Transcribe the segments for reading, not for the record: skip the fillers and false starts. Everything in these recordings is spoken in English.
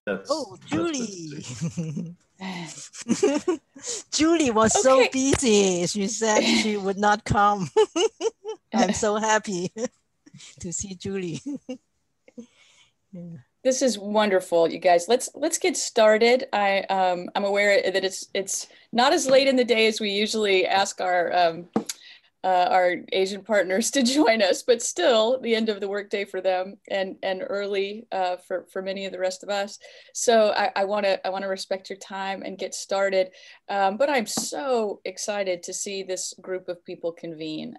Oh, Julie. That's Julie was so busy. She said she would not come. I'm so happy to see Julie. Yeah. This is wonderful, you guys. Let's get started. I'm aware that it's not as late in the day as we usually ask our Asian partners to join us, but still the end of the workday for them and early for many of the rest of us. So I want to respect your time and get started. But I'm so excited to see this group of people convene.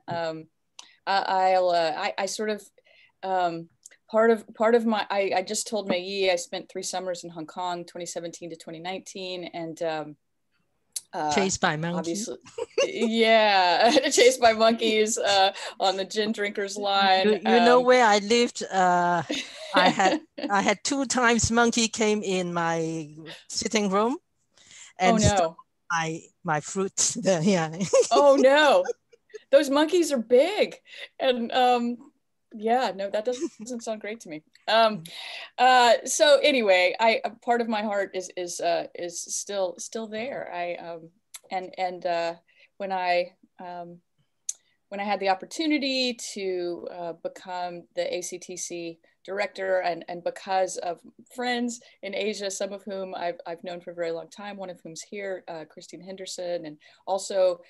I sort of part of my I just told Mei Yi I spent 3 summers in Hong Kong, 2017 to 2019, and chased by monkeys. Obviously, yeah, chased by monkeys on the gin drinkers line. You know where I lived? I had 2 times monkey came in my sitting room and stole my fruits there. Yeah. Oh no, those monkeys are big, and yeah, no, that doesn't sound great to me. So anyway, part of my heart is still there. When I had the opportunity to become the ACTC director, and because of friends in Asia, some of whom I've known for a very long time, one of whom's here, Christine Henderson, and also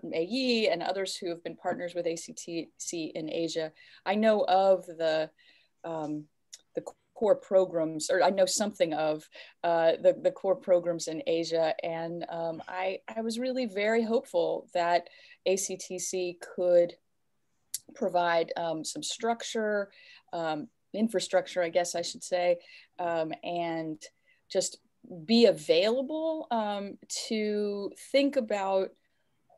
Mei Yi and others who have been partners with ACTC in Asia, I know of the core programs, or I know something of the core programs in Asia. And I was really very hopeful that ACTC could provide some structure, infrastructure, I guess I should say, and just be available to think about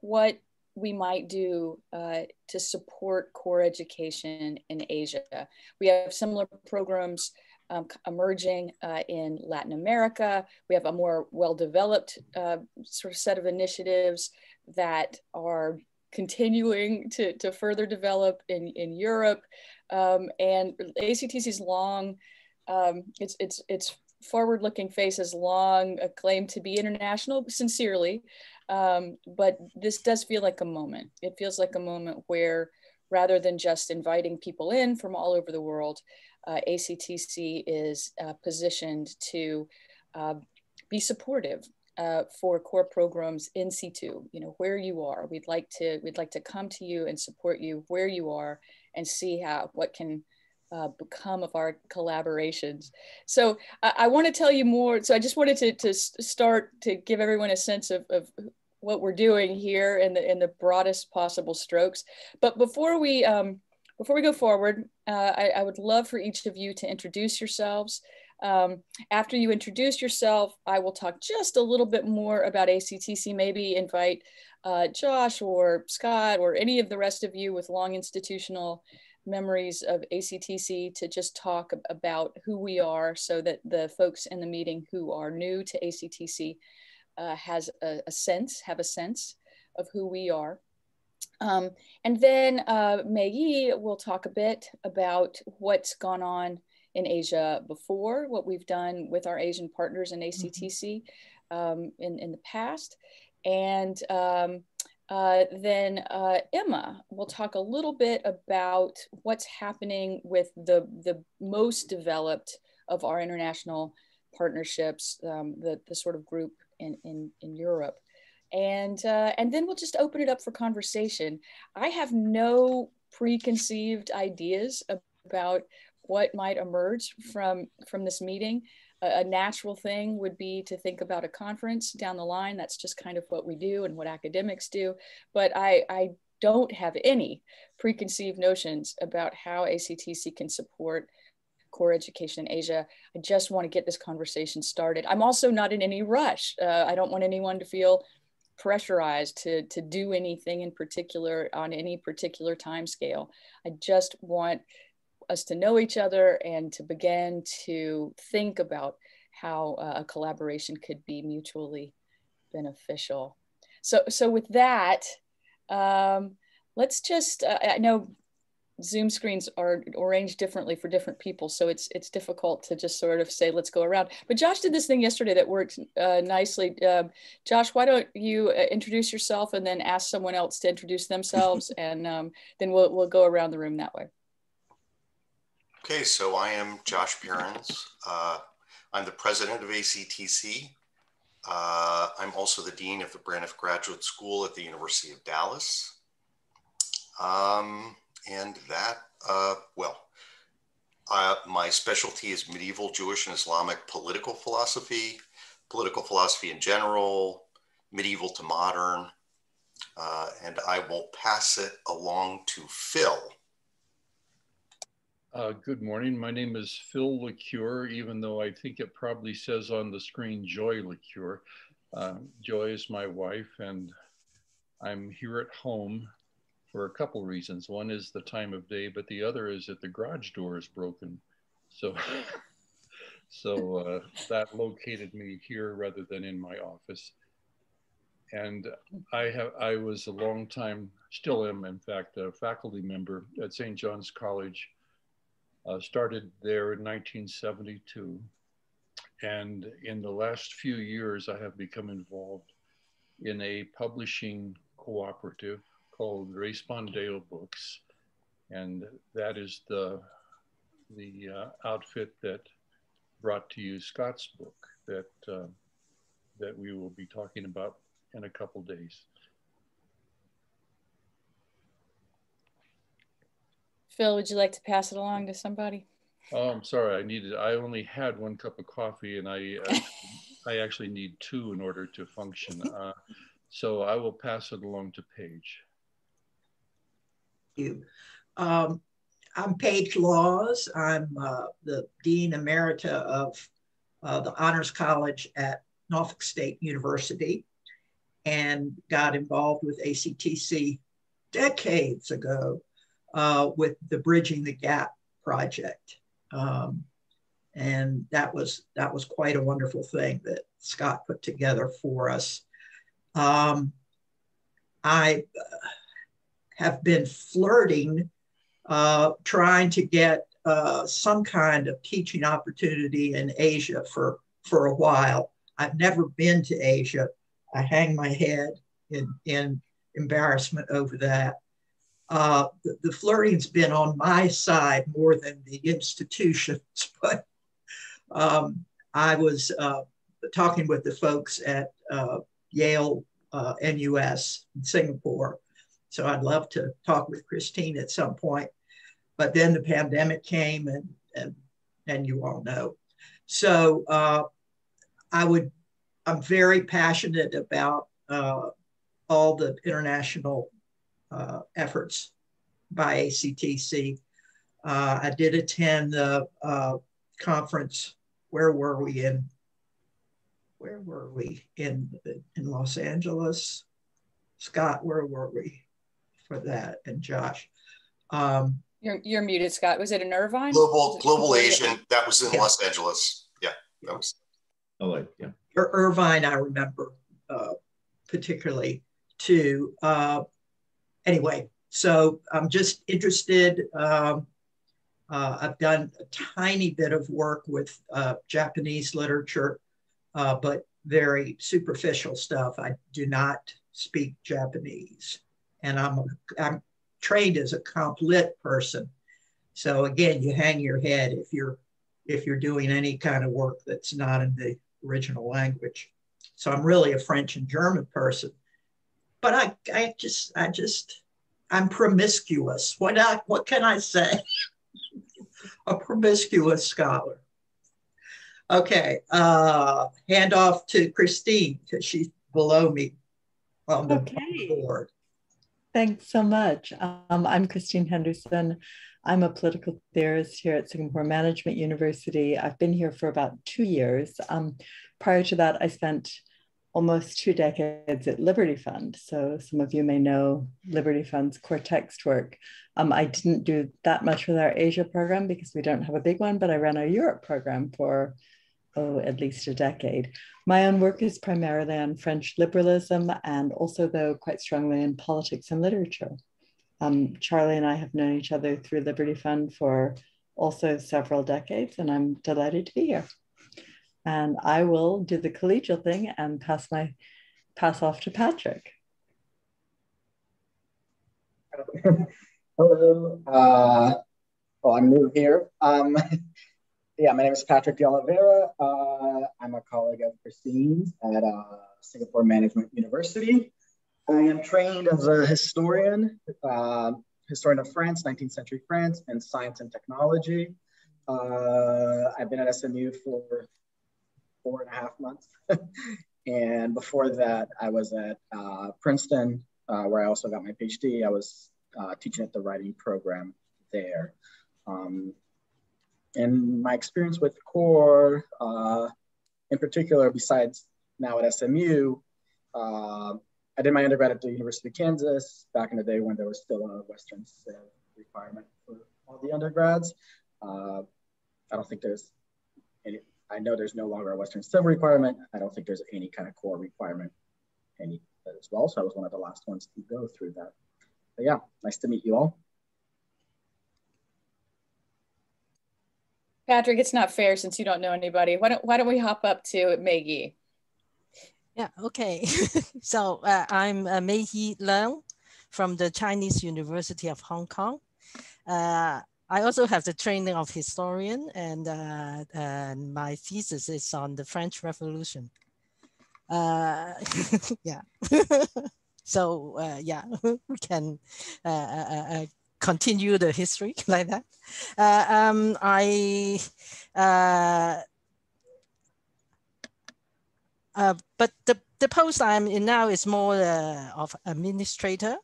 what we might do to support core education in Asia. We have similar programs emerging in Latin America. We have a more well-developed sort of set of initiatives that are continuing to further develop in Europe. And ACTC's long, its forward-looking face has long claimed to be international, sincerely. But this does feel like a moment. It feels like a moment where, rather than just inviting people in from all over the world, ACTC is positioned to be supportive for core programs in situ. You know, where you are, we'd like to come to you and support you where you are and see what can become of our collaborations. So I want to tell you more. So I just wanted to start to give everyone a sense of what we're doing here in the broadest possible strokes. But before we go forward, I would love for each of you to introduce yourselves. After you introduce yourself, I will talk just a little bit more about ACTC, maybe invite Josh or Scott or any of the rest of you with long institutional memories of ACTC to just talk about who we are, so that the folks in the meeting who are new to ACTC have a sense of who we are. And then Mei Yi will talk a bit about what's gone on in Asia before, what we've done with our Asian partners in ACTC in the past. And then Emma will talk a little bit about what's happening with the most developed of our international partnerships, the sort of group in Europe. And then we'll just open it up for conversation. I have no preconceived ideas about what might emerge from this meeting. A natural thing would be to think about a conference down the line. That's just kind of what we do and what academics do. But I don't have any preconceived notions about how ACTC can support core education in Asia. I just want to get this conversation started. I'm also not in any rush. I don't want anyone to feel pressurized to do anything in particular on any particular time scale. I just want us to know each other and to begin to think about how a collaboration could be mutually beneficial. So with that, let's just, I know Zoom screens are arranged differently for different people. So it's difficult to just sort of say, let's go around. But Josh did this thing yesterday that worked nicely. Josh, why don't you introduce yourself and then ask someone else to introduce themselves, and then we'll go around the room that way. Okay, so I am Josh Perrins. I'm the president of ACTC. I'm also the dean of the Braniff Graduate School at the University of Dallas. And that, my specialty is medieval Jewish and Islamic political philosophy in general, medieval to modern, and I will pass it along to Phil. Good morning. My name is Phil LeCure, even though I think it probably says on the screen Joy LeCure. Joy is my wife, and I'm here at home for a couple reasons. One is the time of day, but the other is that the garage door is broken. So, that located me here rather than in my office. And I was a long time, still am in fact, a faculty member at St. John's College. Started there in 1972. And in the last few years, I have become involved in a publishing cooperative called Respondeo Books. And that is the outfit that brought to you Scott's book that we will be talking about in a couple days. Phil, would you like to pass it along to somebody? Oh, I'm sorry. I only had one cup of coffee, and I actually need two in order to function. So I will pass it along to Paige. Thank you. I'm Paige Laws. I'm the Dean Emerita of the Honors College at Norfolk State University, and got involved with ACTC decades ago with the Bridging the Gap project. And that was quite a wonderful thing that Scott put together for us. I have been flirting, trying to get some kind of teaching opportunity in Asia for a while. I've never been to Asia. I hang my head in embarrassment over that. The flirting's been on my side more than the institutions, but I was talking with the folks at Yale NUS in Singapore. So I'd love to talk with Christine at some point, but then the pandemic came and you all know. So I'm very passionate about all the international efforts by ACTC. I did attend the conference. Where were we in Los Angeles? Scott, where were we for that? And Josh. You're muted, Scott. Was it in Irvine? Global Asian. That was in Los Angeles. Yeah, that was. Oh, yeah. Irvine, I remember particularly too. Anyway, so I'm just interested. I've done a tiny bit of work with Japanese literature, but very superficial stuff. I do not speak Japanese, and I'm trained as a comp lit person. So again, you hang your head if you're doing any kind of work that's not in the original language. So I'm really a French and German person, but I'm promiscuous. What can I say? A promiscuous scholar. Okay, hand off to Christine because she's below me on the board. Thanks so much. I'm Christine Henderson. I'm a political theorist here at Singapore Management University. I've been here for about 2 years. Prior to that, I spent almost 2 decades at Liberty Fund. So some of you may know Liberty Fund's core text work. I didn't do that much with our Asia program because we don't have a big one, but I ran our Europe program for, at least a decade. My own work is primarily on French liberalism and also, though, quite strongly in politics and literature. Charlie and I have known each other through Liberty Fund for also several decades, and I'm delighted to be here. And I will do the collegial thing and pass off to Patrick. Hello. Well, I'm new here. Yeah, my name is Patrick de Oliveira. I'm a colleague of Christine's at Singapore Management University. I am trained as a historian, historian of France, 19th century France, and science and technology. I've been at SMU for 4.5 months. And before that, I was at Princeton, where I also got my PhD. I was teaching at the writing program there. And my experience with CORE, in particular, besides now at SMU, I did my undergrad at the University of Kansas back in the day when there was still a Western Civ requirement for all the undergrads. I don't think there's any, I know there's no longer a Western Civ requirement. I don't think there's any kind of CORE requirement as well. So I was one of the last ones to go through that. But yeah, nice to meet you all. Patrick, it's not fair since you don't know anybody. Why don't we hop up to Mei? Yeah, okay. So I'm Mei Leung from the Chinese University of Hong Kong. I also have the training of historian, and my thesis is on the French Revolution. Yeah. So yeah, we can continue the history like that. But the post I'm in now is more of administrator.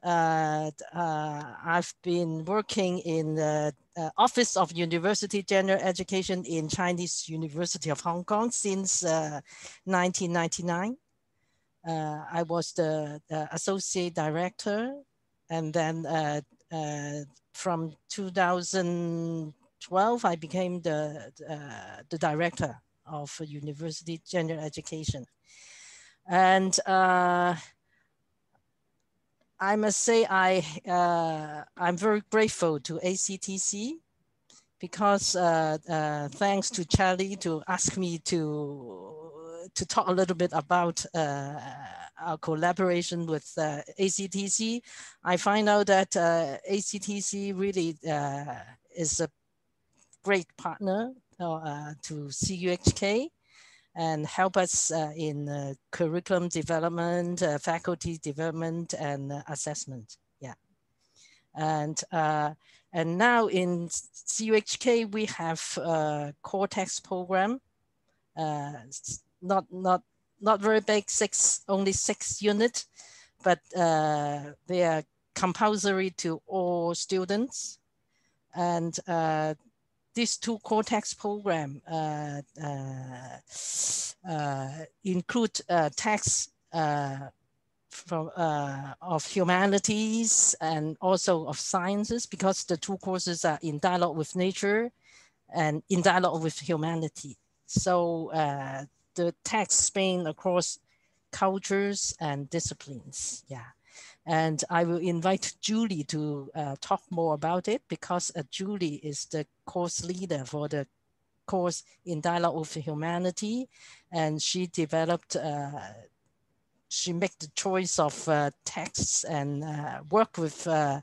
I've been working in the Office of University General Education in Chinese University of Hong Kong since 1999. I was the associate director, and then from 2012 I became the director of University General Education. And I must say I'm very grateful to ACTC because thanks to Charlie to ask me to talk a little bit about our collaboration with ACTC, I find out that ACTC really is a great partner to CUHK and help us in curriculum development, faculty development, and assessment. Yeah, and now in CUHK we have a core text program. Not very big, only 6 units, but they are compulsory to all students. And these 2 core text program include texts from of humanities and also of sciences, because the 2 courses are in dialogue with nature and in dialogue with humanity. So the text span across cultures and disciplines. Yeah. And I will invite Julie to talk more about it, because Julie is the course leader for the course in Dialogue with Humanity. And she developed, she made the choice of texts and work with a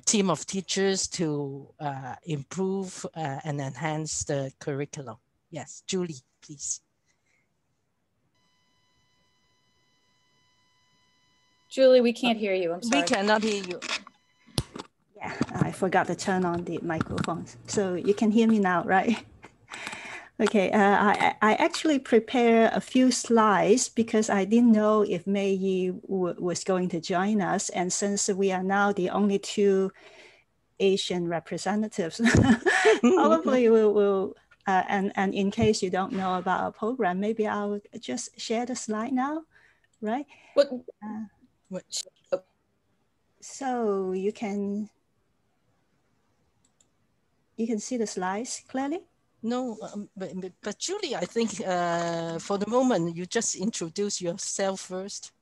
team of teachers to improve and enhance the curriculum. Yes, Julie, please. Julie, we can't hear you. I'm sorry. We cannot hear you. Yeah, I forgot to turn on the microphone. So you can hear me now, right? Okay, I actually prepared a few slides because I didn't know if Mei Yi was going to join us. And since we are now the only 2 Asian representatives, probably we will, and in case you don't know about our program, maybe I'll just share the slide now, right? What? So you can see the slides clearly? No, but Julie, I think for the moment, you just introduce yourself first.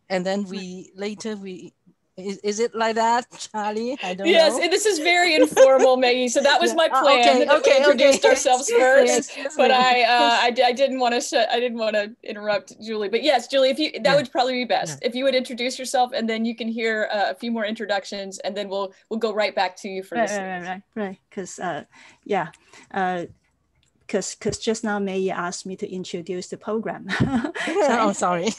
And then later we Is it like that, Charlie? I don't know. Yes, and this is very informal, Maggie. So that was my plan. We introduced ourselves first, but I didn't want to interrupt Julie. But yes, Julie, that would probably be best if you would introduce yourself, and then you can hear a few more introductions, and then we'll go right back to you for this. Right. Because because just now May asked me to introduce the program. So sorry.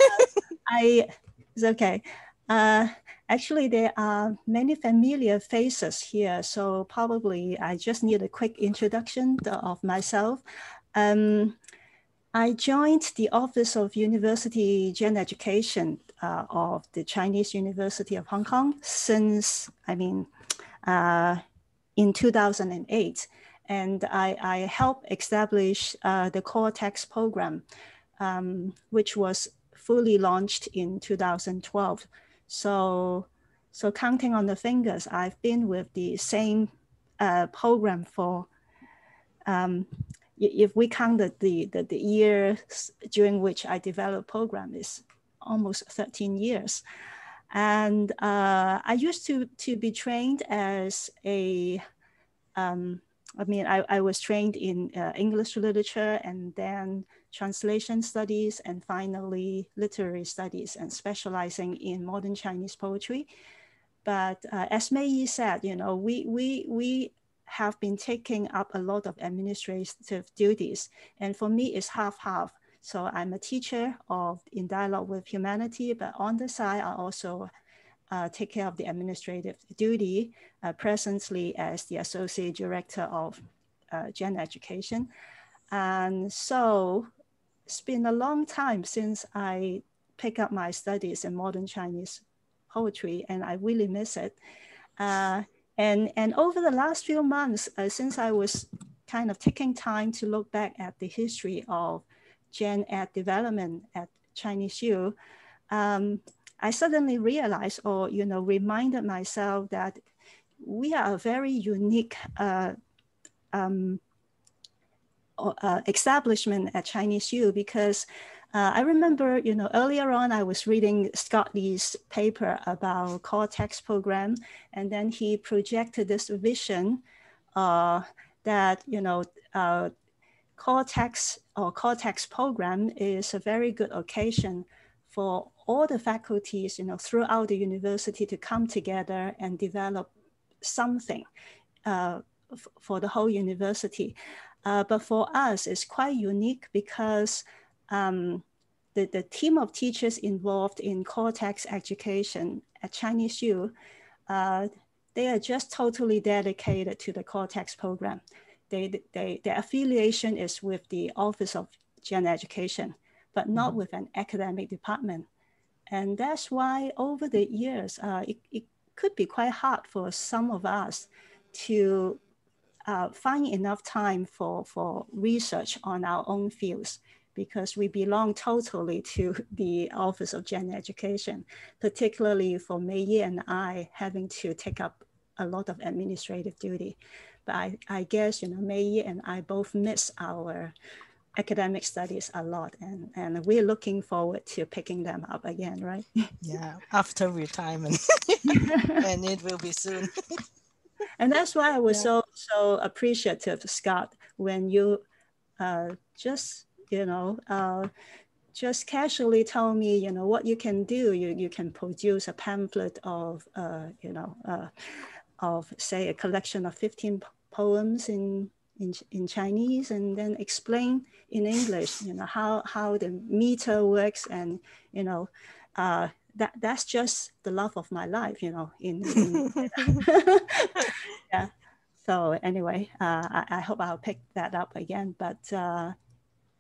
It's okay. Actually, there are many familiar faces here, so probably I just need a quick introduction of myself. I joined the Office of University Gen Education of the Chinese University of Hong Kong since, in 2008. And I helped establish the core text program, which was fully launched in 2012. So counting on the fingers, I've been with the same program for, if we counted the years during which I developed program, is almost 13 years. And I used to be trained as a, I was trained in English literature, and then translation studies, and finally literary studies, and specializing in modern Chinese poetry. But as Mei said, we have been taking up a lot of administrative duties, and for me it's half-half. So I'm a teacher in Dialogue with Humanity, but on the side I also take care of the administrative duty, presently as the Associate Director of Gen Education. And so it's been a long time since I picked up my studies in modern Chinese poetry, and I really miss it. And over the last few months, since I was kind of taking time to look back at the history of Gen Ed development at Chinese U, I suddenly realized, or reminded myself, that we are a very unique establishment at Chinese U, because I remember, earlier on I was reading Scott Lee's paper about core text program, and then he projected this vision that core text program is a very good occasion for all the faculties, throughout the university to come together and develop something for the whole university. But for us, it's quite unique because the team of teachers involved in core text education at Chinese U, they are just totally dedicated to the core text program. Their affiliation is with the Office of Gen Education, but not with an academic department. And that's why over the years, it could be quite hard for some of us to find enough time for research on our own fields, because we belong totally to the Office of Gen Education, particularly for Mei and I having to take up a lot of administrative duty. But I guess, Mei and I both miss our academic studies a lot, and we're looking forward to picking them up again, right? Yeah, after retirement. And it will be soon. And that's why I was so appreciative, Scott, when you just casually tell me, what you can do. You can produce a pamphlet of, say, a collection of 15 poems in Chinese, and then explain in English, how the meter works, and that's just the love of my life, Yeah. So anyway, I hope I'll pick that up again. But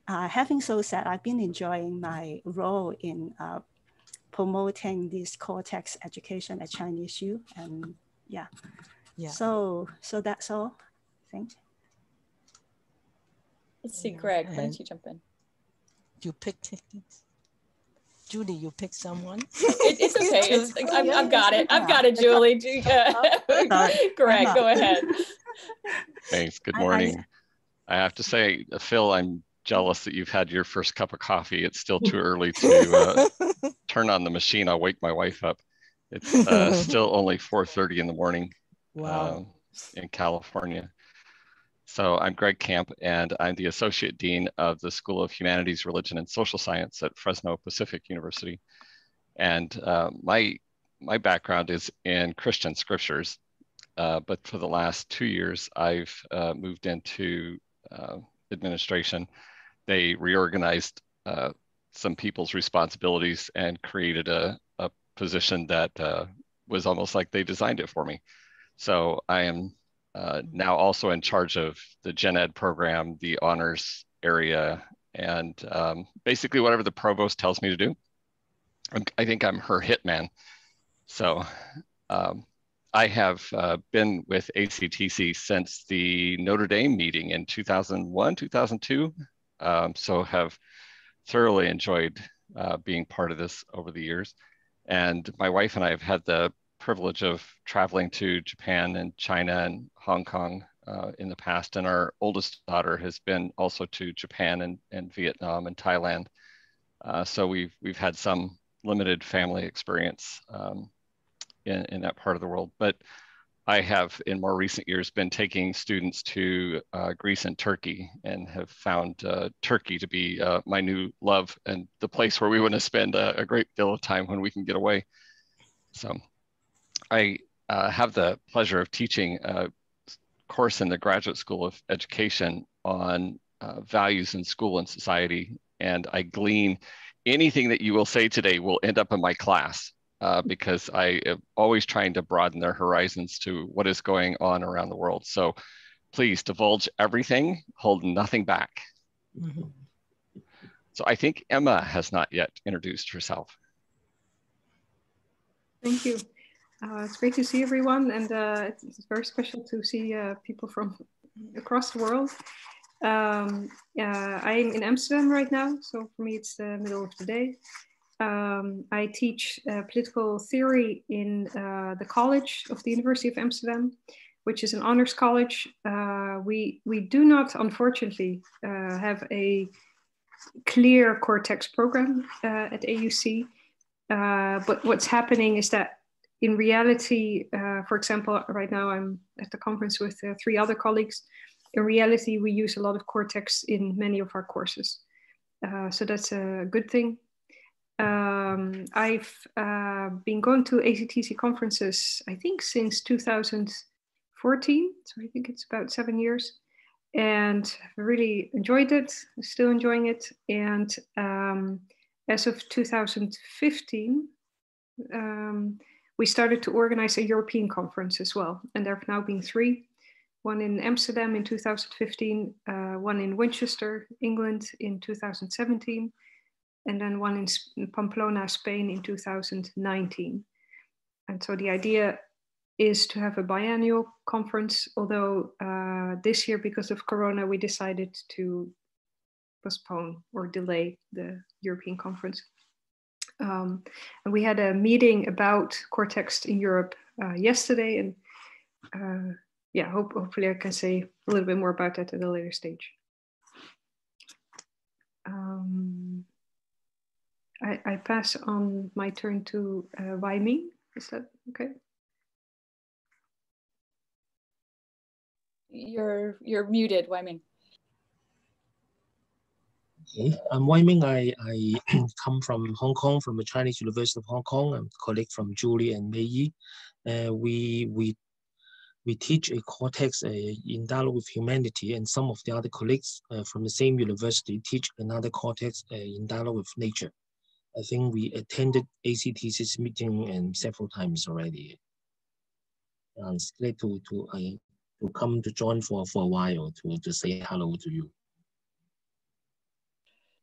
having so said, I've been enjoying my role in promoting this core text education at Chinese U, and yeah. So that's all. I think. Let's see, Greg, why don't you jump in? You picked, Julie, you picked someone. It's okay. I've got it. I've got it, Julie. Greg, go ahead. Thanks. Good morning. I have to say, Phil, I'm jealous that you've had your first cup of coffee. It's still too early to turn on the machine. I'll wake my wife up. It's still only 4:30 in the morning. Wow. In California. So I'm Greg Camp, and I'm the Associate Dean of the School of Humanities, Religion, and Social Science at Fresno Pacific University. And my background is in Christian scriptures, but for the last 2 years, I've moved into administration. They reorganized some people's responsibilities and created a position that was almost like they designed it for me. So I am now also in charge of the Gen Ed program, the honors area, and basically whatever the provost tells me to do. I think I'm her hitman. So I have been with ACTC since the Notre Dame meeting in 2001, 2002. So have thoroughly enjoyed being part of this over the years. And my wife and I have had the privilege of traveling to Japan and China and Hong Kong in the past. And our oldest daughter has been also to Japan and Vietnam and Thailand. So we've had some limited family experience in that part of the world. But I have, in more recent years, been taking students to Greece and Turkey, and have found Turkey to be my new love and the place where we want to spend a great deal of time when we can get away. So I have the pleasure of teaching a course in the Graduate School of Education on values in school and society. And I glean anything that you will say today will end up in my class because I am always trying to broaden their horizons to what is going on around the world. So please divulge everything, hold nothing back. Mm-hmm. So I think Emma has not yet introduced herself. Thank you. It's great to see everyone, and it's very special to see people from across the world. I'm in Amsterdam right now, so for me it's the middle of the day. I teach political theory in the College of the University of Amsterdam, which is an honors college. We do not, unfortunately, have a clear core text program at AUC, but what's happening is that in reality, for example, right now I'm at the conference with 3 other colleagues. In reality, we use a lot of core text in many of our courses. So that's a good thing. I've been going to ACTC conferences, I think since 2014. So I think it's about 7 years. And I really enjoyed it, still enjoying it. And as of 2015, we started to organize a European conference as well. And there have now been 3, one in Amsterdam in 2015, one in Winchester, England in 2017, and then one in Pamplona, Spain in 2019. And so the idea is to have a biannual conference, although this year, because of Corona, we decided to postpone or delay the European conference. And we had a meeting about core text in Europe yesterday, and yeah, hopefully I can say a little bit more about that at a later stage. I pass on my turn to Wai Ming. Is that okay? You're muted, Wai Ming. Okay. I'm Wai Ming. I come from Hong Kong, from the Chinese University of Hong Kong. I'm a colleague from Julie and Mei Yi. We teach a core text in dialogue with humanity, and some of the other colleagues from the same university teach another core text in dialogue with nature. I think we attended ACTC's meeting several times already. It's great to come to join for a while to say hello to you.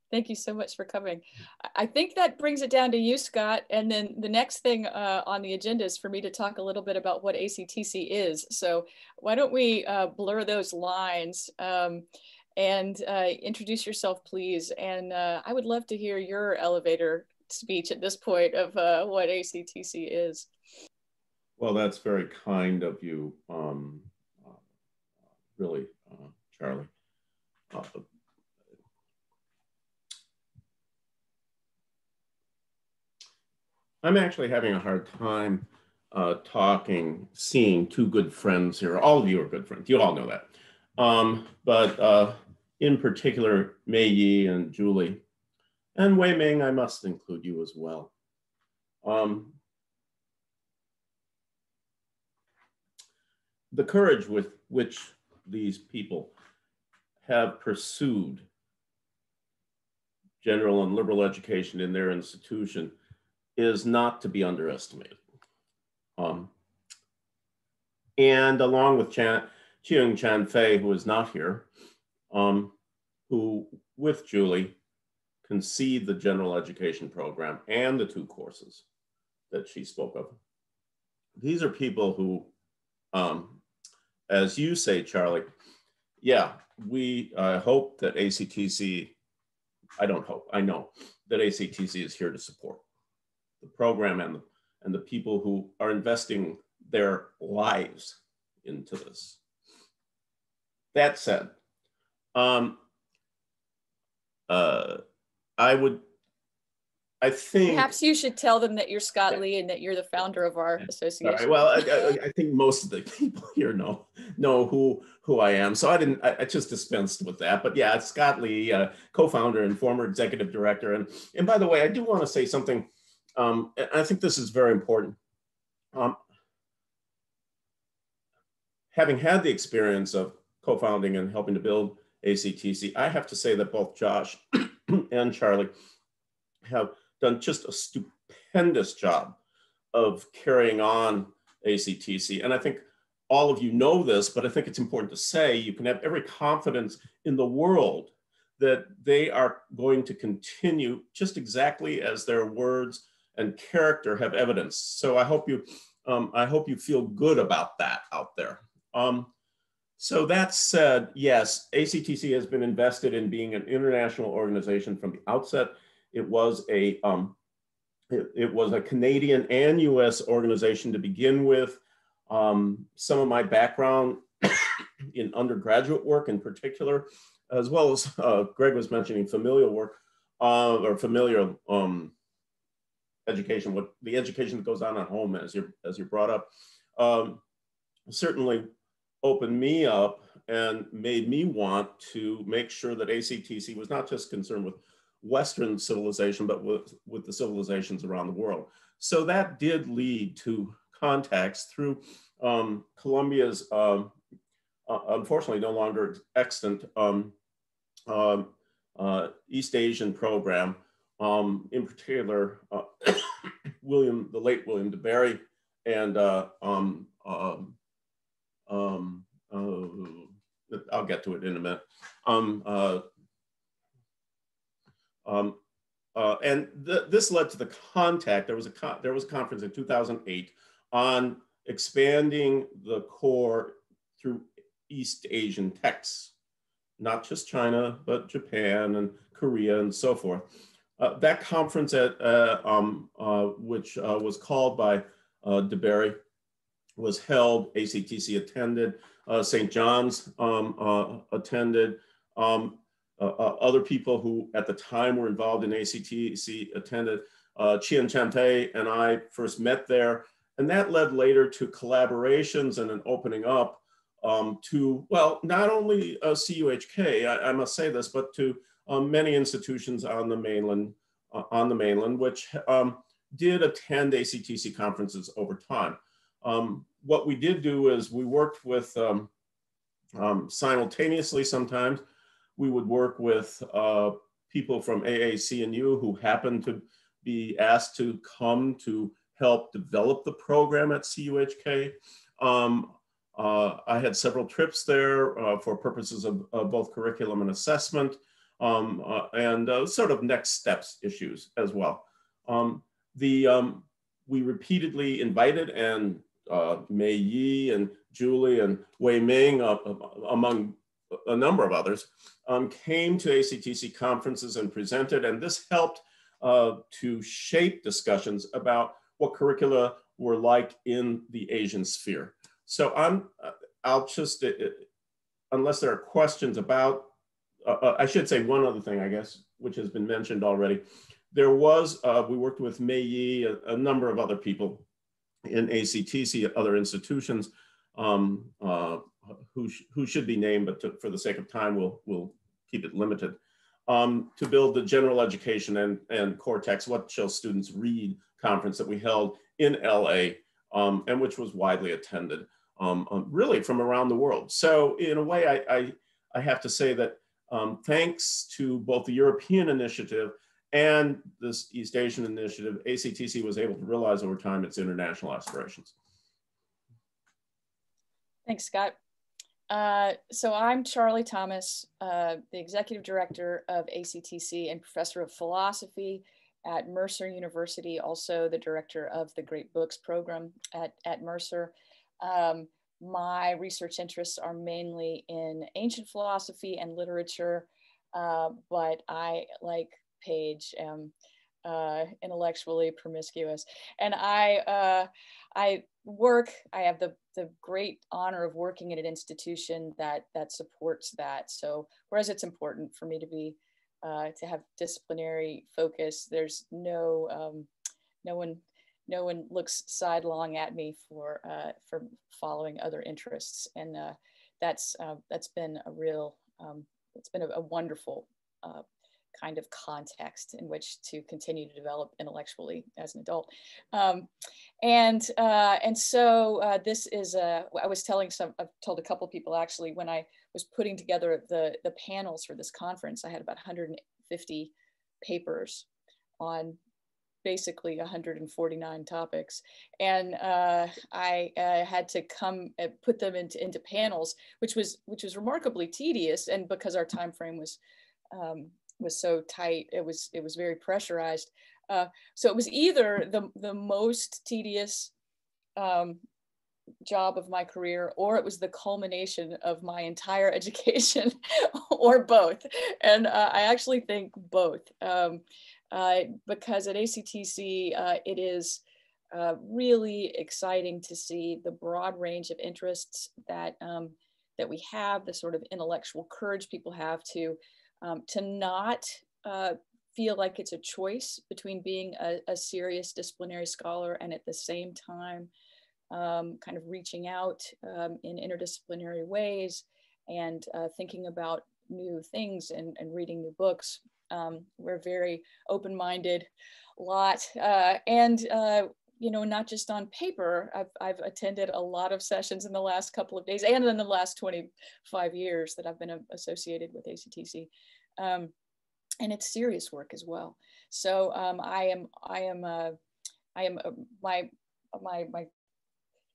Thank you so much for coming. I think that brings it down to you, Scott. And then the next thing on the agenda is for me to talk a little bit about what ACTC is. So why don't we blur those lines and introduce yourself, please. And I would love to hear your elevator speech at this point of what ACTC is. Well, that's very kind of you, really, Charlie. I'm actually having a hard time seeing two good friends here. All of you are good friends. You all know that. But in particular, Mei Yi and Julie. And Wei Ming, I must include you as well. The courage with which these people have pursued general and liberal education in their institution is not to be underestimated. And along with Chiung Chan Fei, who is not here, who with Julie conceived the general education program and the two courses that she spoke of. These are people who, as you say, Charlie, yeah, we hope that ACTC, I don't hope, I know that ACTC is here to support the program and the people who are investing their lives into this. That said, I think perhaps you should tell them that you're Scott Lee and that you're the founder of our association. Right. Well, I think most of the people here know who I am, so I just dispensed with that. But yeah, it's Scott Lee, co-founder and former executive director. And by the way, I do want to say something. I think this is very important. Having had the experience of co-founding and helping to build ACTC, I have to say that both Josh and Charlie have done just a stupendous job of carrying on ACTC. And I think all of you know this, but I think it's important to say you can have every confidence in the world that they are going to continue just exactly as their words and character have evidenced. So I hope you feel good about that out there. So that said, yes, ACTC has been invested in being an international organization from the outset. It was a Canadian and US organization to begin with. Some of my background in undergraduate work in particular, as well as Greg was mentioning familial work or familial education, the education that goes on at home as you brought up, certainly opened me up and made me want to make sure that ACTC was not just concerned with Western civilization, but with the civilizations around the world. So that did lead to contacts through Columbia's, unfortunately no longer extant, East Asian program, in particular, the late William DeBerry and I'll get to it in a minute. This led to the contact. There was a conference in 2008 on expanding the core through East Asian texts, not just China, but Japan and Korea and so forth. That conference which was called by DeBerry was held, ACTC attended, St. John's attended, other people who at the time were involved in ACTC attended. Chian Chante and I first met there, and that led later to collaborations and an opening up to, well, not only CUHK, I must say this, but to many institutions on the mainland, which did attend ACTC conferences over time. What we did do is we worked with simultaneously sometimes. We would work with people from AAC&U who happened to be asked to come to help develop the program at CUHK. I had several trips there for purposes of both curriculum and assessment and sort of next steps issues as well. We repeatedly invited, and Mei Yi and Julie and Wei Ming, among a number of others, came to ACTC conferences and presented, and this helped to shape discussions about what curricula were like in the Asian sphere. So I'll just, unless there are questions about, I should say one other thing, I guess, which has been mentioned already. There was, we worked with Mei Yi, a number of other people in ACTC, other institutions who should be named, but for the sake of time, we'll keep it limited, to build the general education and core text, What Shall Students Read conference that we held in LA, and which was widely attended, really from around the world. So in a way, I have to say that thanks to both the European initiative and this East Asian initiative, ACTC was able to realize over time its international aspirations. Thanks, Scott. So I'm Charlie Thomas, the Executive Director of ACTC and Professor of Philosophy at Mercer University, also the Director of the Great Books Program at Mercer. My research interests are mainly in ancient philosophy and literature, but I, like Paige, am intellectually promiscuous. And I have the great honor of working at an institution that supports that. So whereas it's important for me to have disciplinary focus, there's no one looks sidelong at me for following other interests, and that's been a real it's been a wonderful kind of context in which to continue to develop intellectually as an adult. And so this is I've told a couple of people actually, when I was putting together the panels for this conference, I had about 150 papers on basically 149 topics. And I had to put them into panels, which was remarkably tedious. And because our time frame was so tight, it was very pressurized. So it was either the most tedious job of my career, or it was the culmination of my entire education, or both. And I actually think both, because at ACTC, it is really exciting to see the broad range of interests that we have, the sort of intellectual courage people have to not feel like it's a choice between being a serious disciplinary scholar and at the same time kind of reaching out in interdisciplinary ways and thinking about new things and reading new books. We're very open-minded lot, and not just on paper. I've attended a lot of sessions in the last couple of days and in the last 25 years that I've been associated with ACTC, and it's serious work as well. So my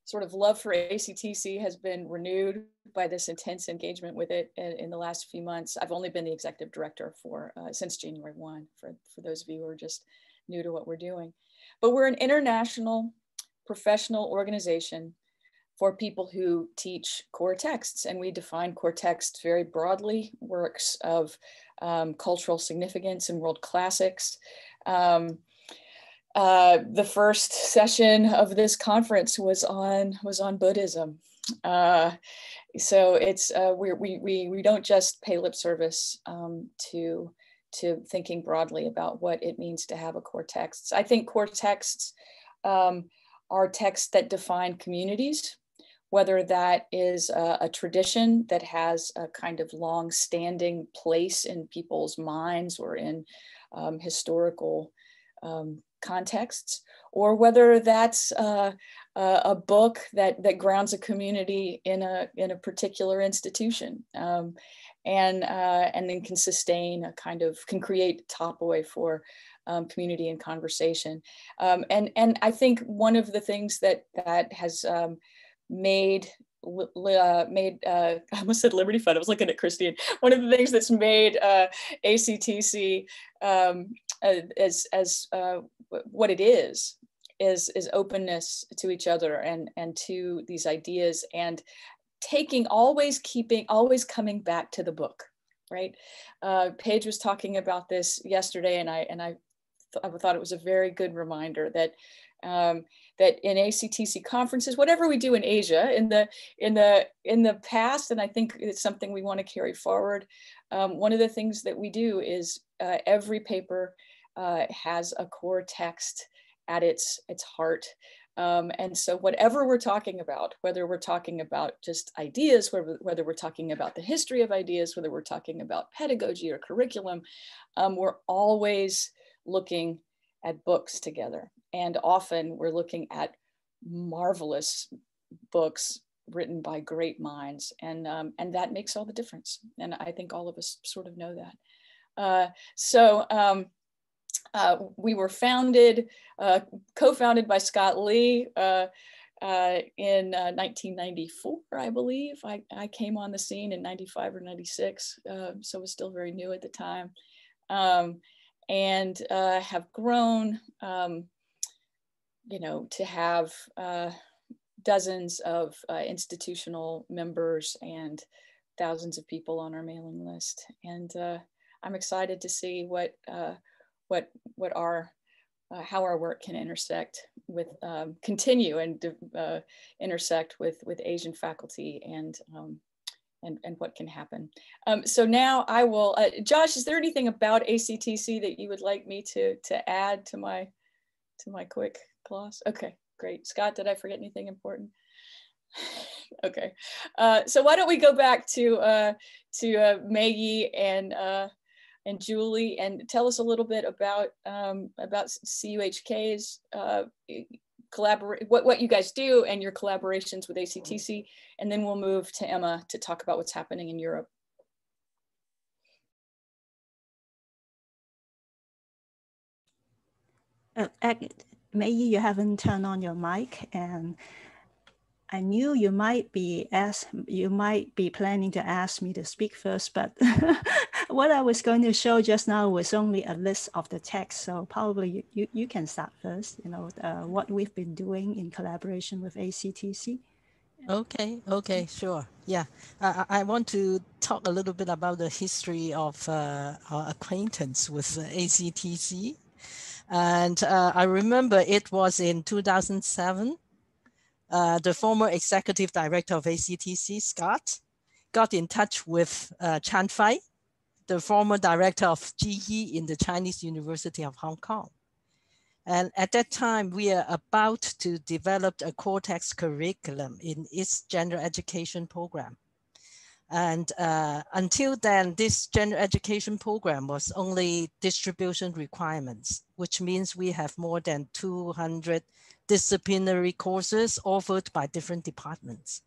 sort of love for ACTC has been renewed by this intense engagement with it in the last few months. I've only been the executive director since January 1, for those of you who are just new to what we're doing. But we're an international professional organization for people who teach core texts, and we define core texts very broadly: works of cultural significance and world classics. The first session of this conference was on Buddhism. So it's we don't just pay lip service to thinking broadly about what it means to have a core text. I think core texts are texts that define communities, whether that is a tradition that has a kind of long-standing place in people's minds or in historical contexts, or whether that's a book that grounds a community in a particular institution, and then can sustain can create topoi for community and conversation. And I think one of the things that has made I almost said Liberty Fund. I was looking at Christine. One of the things that's made ACTC as what it is openness to each other and to these ideas, and always coming back to the book, right? Paige was talking about this yesterday, and I thought it was a very good reminder that that in ACTC conferences, whatever we do in Asia, in the past, and I think it's something we want to carry forward. One of the things that we do is every paper has a core text at its heart. And so whatever we're talking about, whether we're talking about just ideas, whether we're talking about the history of ideas, whether we're talking about pedagogy or curriculum, we're always looking at books together. And often we're looking at marvelous books written by great minds. And that makes all the difference. And I think all of us sort of know that. We were founded, co-founded by Scott Lee in 1994, I believe. I came on the scene in 95 or 96, so was still very new at the time, and have grown, to have dozens of institutional members and thousands of people on our mailing list. And I'm excited to see how our work can intersect with, continue and intersect with Asian faculty and what can happen. So now I will, Josh, is there anything about ACTC that you would like me to add to my quick gloss? Okay, great. Scott, did I forget anything important? Okay, so why don't we go back to Maggie and Julie, and tell us a little bit about CUHK's what you guys do and your collaborations with ACTC, and then we'll move to Emma to talk about what's happening in Europe. Maggie, you haven't turned on your mic, and I knew you might be planning to ask me to speak first, but what I was going to show just now was only a list of the text. So probably you can start first, what we've been doing in collaboration with ACTC. Okay, sure. Yeah, I want to talk a little bit about the history of our acquaintance with ACTC. And I remember it was in 2007. The former executive director of ACTC, Scott, got in touch with Chan Fai, the former director of GE in the Chinese University of Hong Kong. And at that time, we are about to develop a core text curriculum in its general education program. And until then, this general education program was only distribution requirements, which means we have more than 200 disciplinary courses offered by different departments.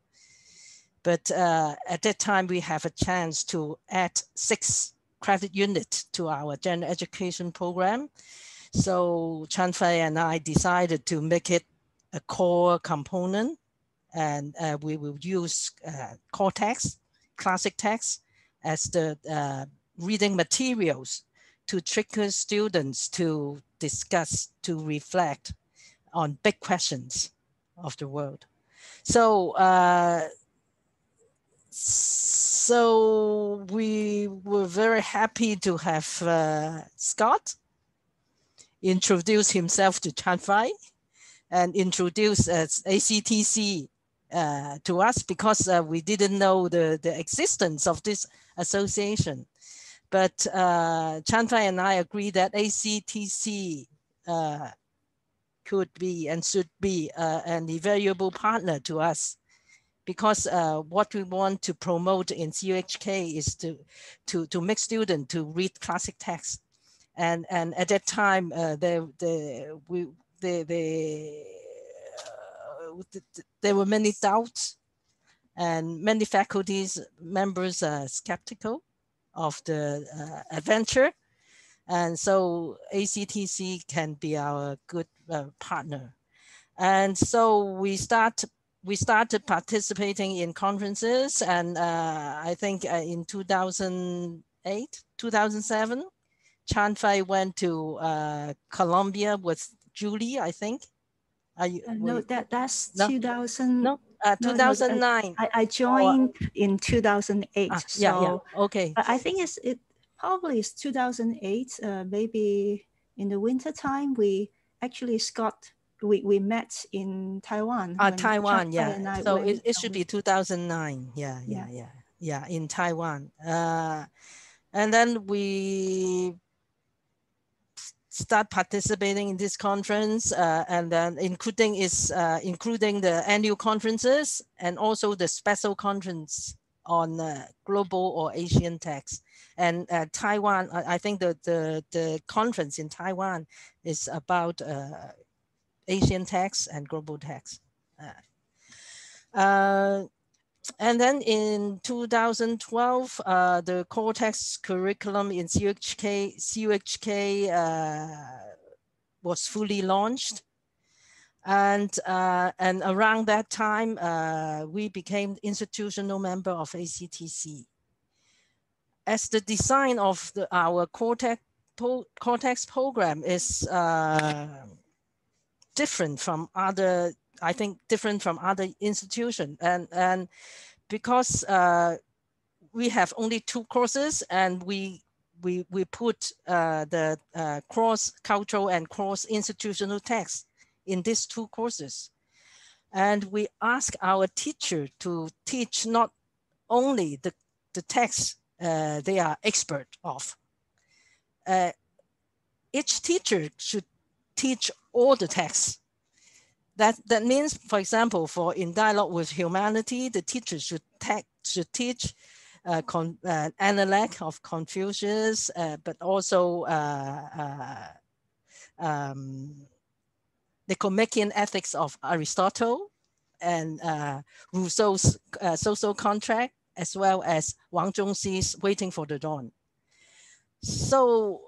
But at that time, we have a chance to add 6 credit units to our general education program. So Chan Fai and I decided to make it a core component, and we will use core text, classic text as the reading materials to trigger students to discuss, to reflect on big questions of the world. So, so we were very happy to have Scott introduce himself to Chan Fai and introduce ACTC to us, because we didn't know the existence of this association. But Chan Fai and I agree that ACTC could be and should be an invaluable partner to us, because what we want to promote in CUHK is to make students to read classic texts. And at that time, there were many doubts, and many faculties members are skeptical of the adventure. And so ACTC can be our good partner. And so we started participating in conferences, and I think in 2008, 2007, Chan Fai went to Colombia with Julie, I think. No, that's no? 2000. No, 2009. No, I joined in 2008. Yeah, okay. But I think it probably is 2008. Maybe in the winter time, we actually we met in Taiwan. Taiwan, yeah. So it should be 2009. Yeah, in Taiwan. And then we start participating in this conference, and then including the annual conferences and also the special conference on global or Asian tax. And Taiwan, I think the conference in Taiwan is about Asian tax and global tax. And then in 2012, the core tax curriculum in CUHK was fully launched. And around that time, we became institutional member of ACTC. As the design of our core tax program is different from other, I think different from other institutions, and because we have only 2 courses, and we put the cross-cultural and cross-institutional tax in these 2 courses. And we ask our teacher to teach not only the text they are expert of. Each teacher should teach all the texts. That means, for example, for In Dialogue with Humanity, the teacher should teach Analect of Confucius, but also Nicomachean Ethics of Aristotle, and Rousseau's Social Contract, as well as Wang Zhongxi's Waiting for the Dawn. So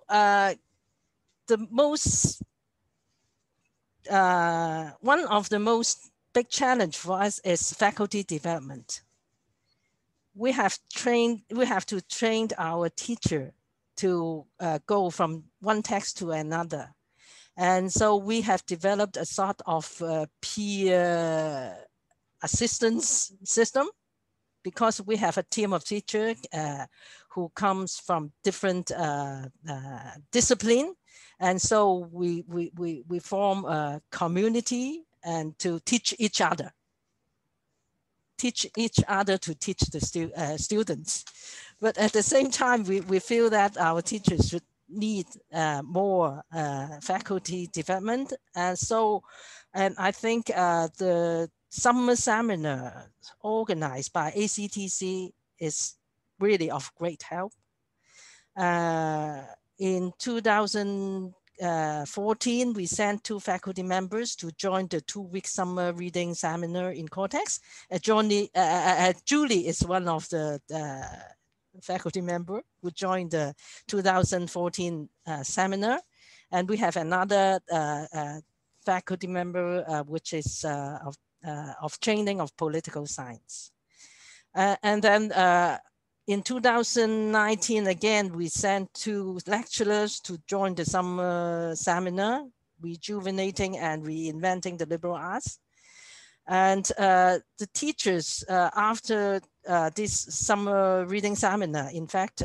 one of the most big challenge for us is faculty development. We have to train our teacher to go from one text to another. And so we have developed a sort of peer assistance system, because we have a team of teachers who comes from different discipline. And so we form a community and to teach each other to teach the students. But at the same time, we feel that our teachers should need more faculty development. And I think the summer seminar organized by ACTC is really of great help. In 2014, we sent 2 faculty members to join the 2-week summer reading seminar in Cortex. Julie is one of the faculty member who joined the 2014 seminar. And we have another faculty member, which is of training of political science. And then in 2019, again, we sent 2 lecturers to join the summer seminar, Rejuvenating and Reinventing the Liberal Arts. And the teachers, after this summer reading seminar, in fact,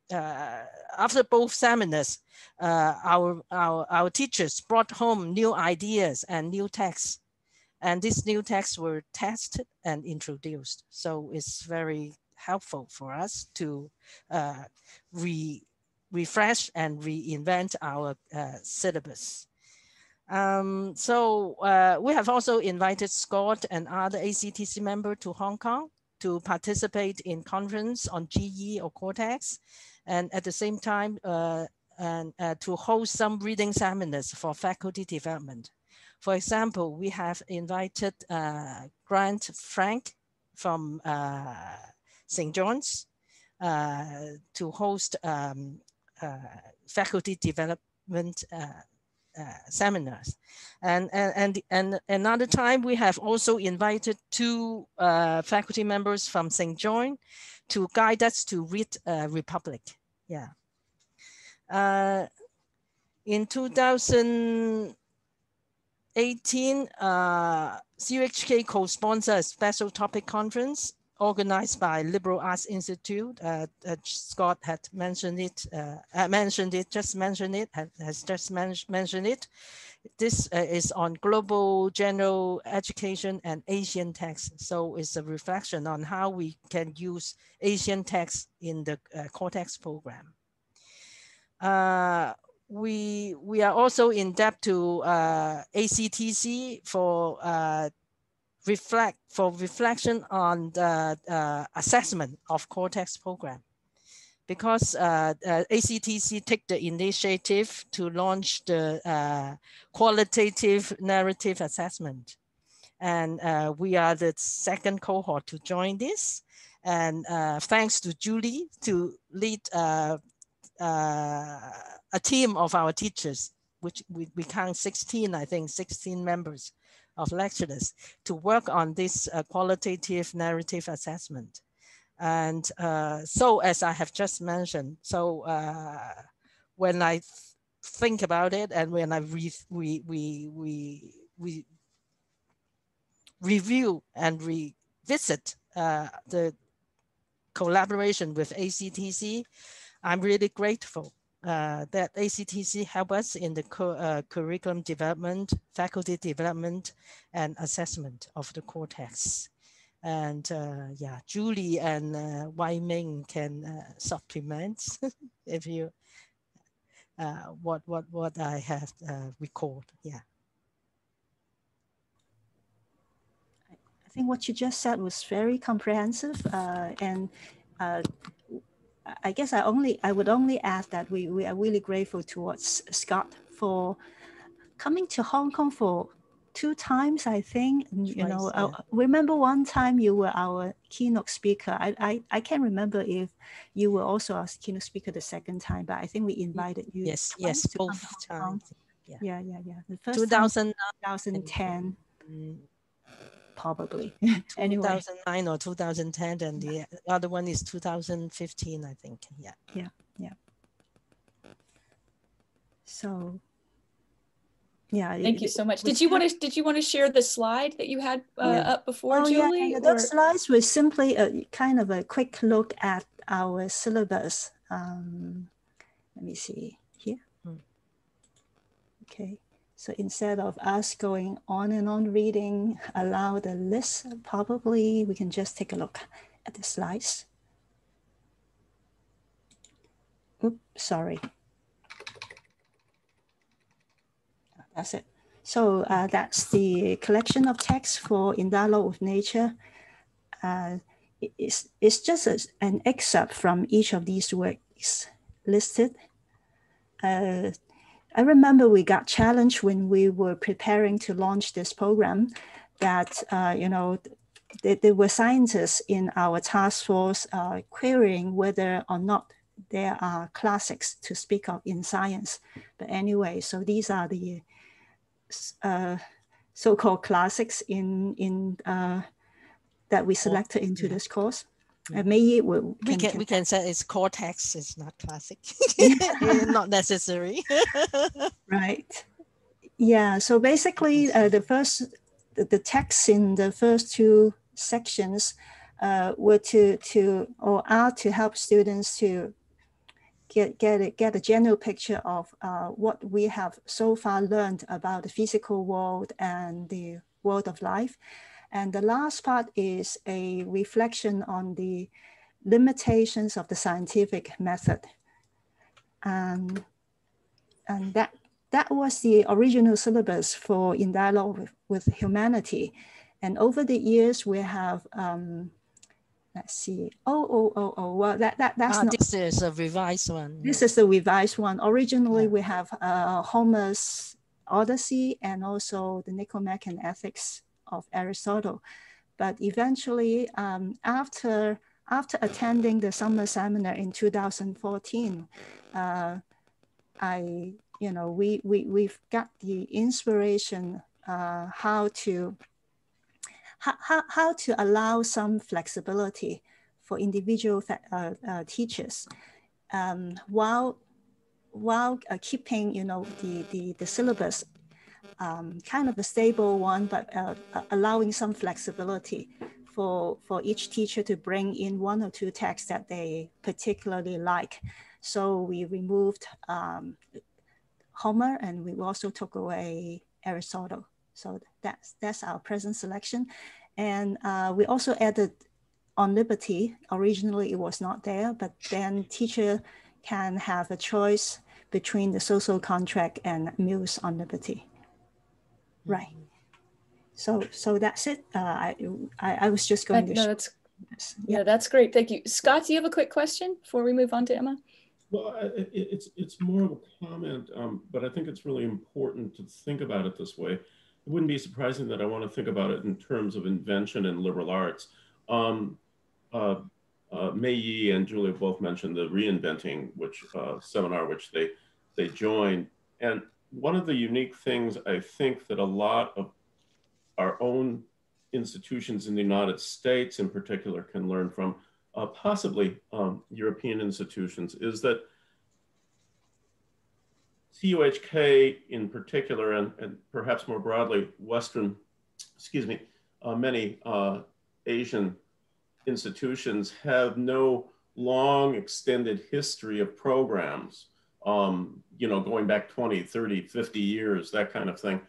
after both seminars, our teachers brought home new ideas and new texts. And these new texts were tested and introduced. So it's very helpful for us to refresh and reinvent our syllabus. So we have also invited Scott and other ACTC members to Hong Kong to participate in conference on GE or Cortex, and at the same time to host some reading seminars for faculty development. For example, we have invited Grant Frank from St. John's to host faculty development seminars. And another time, we have also invited 2 faculty members from St. John to guide us to read Republic. Yeah. In 2018, CUHK co-sponsored a special topic conference organized by Liberal Arts Institute. Scott had mentioned it, has just mentioned it. This is on global general education and Asian text. So it's a reflection on how we can use Asian text in the Cortex program. we are also in debt to ACTC for reflection on the assessment of core text program, because ACTC take the initiative to launch the qualitative narrative assessment. And we are the second cohort to join this. And thanks to Julie to lead a team of our teachers, which we count 16, I think 16 members of lecturers, to work on this qualitative narrative assessment. And so, as I have just mentioned, so when I think about it, and when I review and revisit the collaboration with ACTC, I'm really grateful that ACTC helped us in the curriculum development, faculty development, and assessment of the core texts. And yeah, Julie and Wai Ming can supplement if you what I have recalled. Yeah. I think what you just said was very comprehensive, and I guess I would only add that we are really grateful towards Scott for coming to Hong Kong for 2 times, I think. And, you know, yeah. remember one time you were our keynote speaker. I can't remember if you were also our keynote speaker the second time, but I think we invited you. Yes, both times. Yeah. The first 2010. Probably. Anyway. 2009 or 2010, and the other one is 2015, I think. Yeah. So, yeah. Thank you so much. Did you want to share the slide that you had up before, Julie? Yeah. Those slides were simply a kind of a quick look at our syllabus. Let me see here. Okay. So instead of us going on and on reading aloud the list, probably we can just take a look at the slides. Oops, sorry. That's it. So that's the collection of texts for In Dialogue with Nature. It's just an excerpt from each of these works listed. I remember we got challenged when we were preparing to launch this program that, you know, there were scientists in our task force querying whether or not there are classics to speak of in science. But anyway, so these are the so-called classics that we selected into this course. Maybe we can say it's core text, it's not classic, not necessary. Right. Yeah. So basically, the texts in the first 2 sections were are to help students to get a general picture of what we have so far learned about the physical world and the world of life. And the last part is a reflection on the limitations of the scientific method. And that was the original syllabus for In Dialogue with Humanity. And over the years, we have, let's see, well, that's not. This is a revised one. This is the revised one. Originally, we have Homer's Odyssey and also the Nicomachean Ethics of Aristotle. But eventually, after attending the summer seminar in 2014, we've got the inspiration how to allow some flexibility for individual teachers while keeping the syllabus kind of a stable one, but allowing some flexibility for each teacher to bring in 1 or 2 texts that they particularly like. So we removed Homer, and we also took away Aristotle. So that's our present selection. And we also added On Liberty. Originally, it was not there, but then teacher can have a choice between the social contract and views on liberty. Right. So that's it. I was just going to. No, that's great. Thank you. Scott, do you have a quick question before we move on to Emma? Well, it's more of a comment, but I think it's really important to think about it this way. It wouldn't be surprising that I want to think about it in terms of invention and liberal arts. Mei Yi and Julia both mentioned the reinventing seminar which they joined. And one of the unique things I think that a lot of our own institutions in the United States in particular can learn from, possibly European institutions, is that TUHK in particular, and perhaps more broadly, many Asian institutions have no long extended history of programs, going back 20, 30, 50 years, that kind of thing.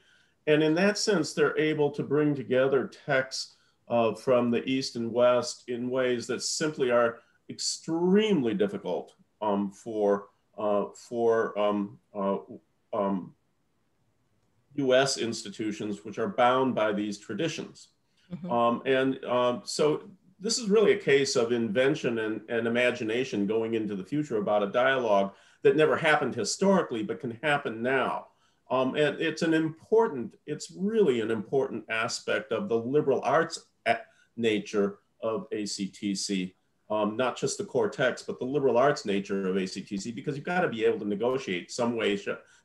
And in that sense, they're able to bring together texts from the East and West in ways that simply are extremely difficult for US institutions, which are bound by these traditions. So this is really a case of invention and imagination going into the future about a dialogue that never happened historically, but can happen now. And it's really an important aspect of the liberal arts nature of ACTC, not just the core text, but the liberal arts nature of ACTC, because you've got to be able to negotiate some way,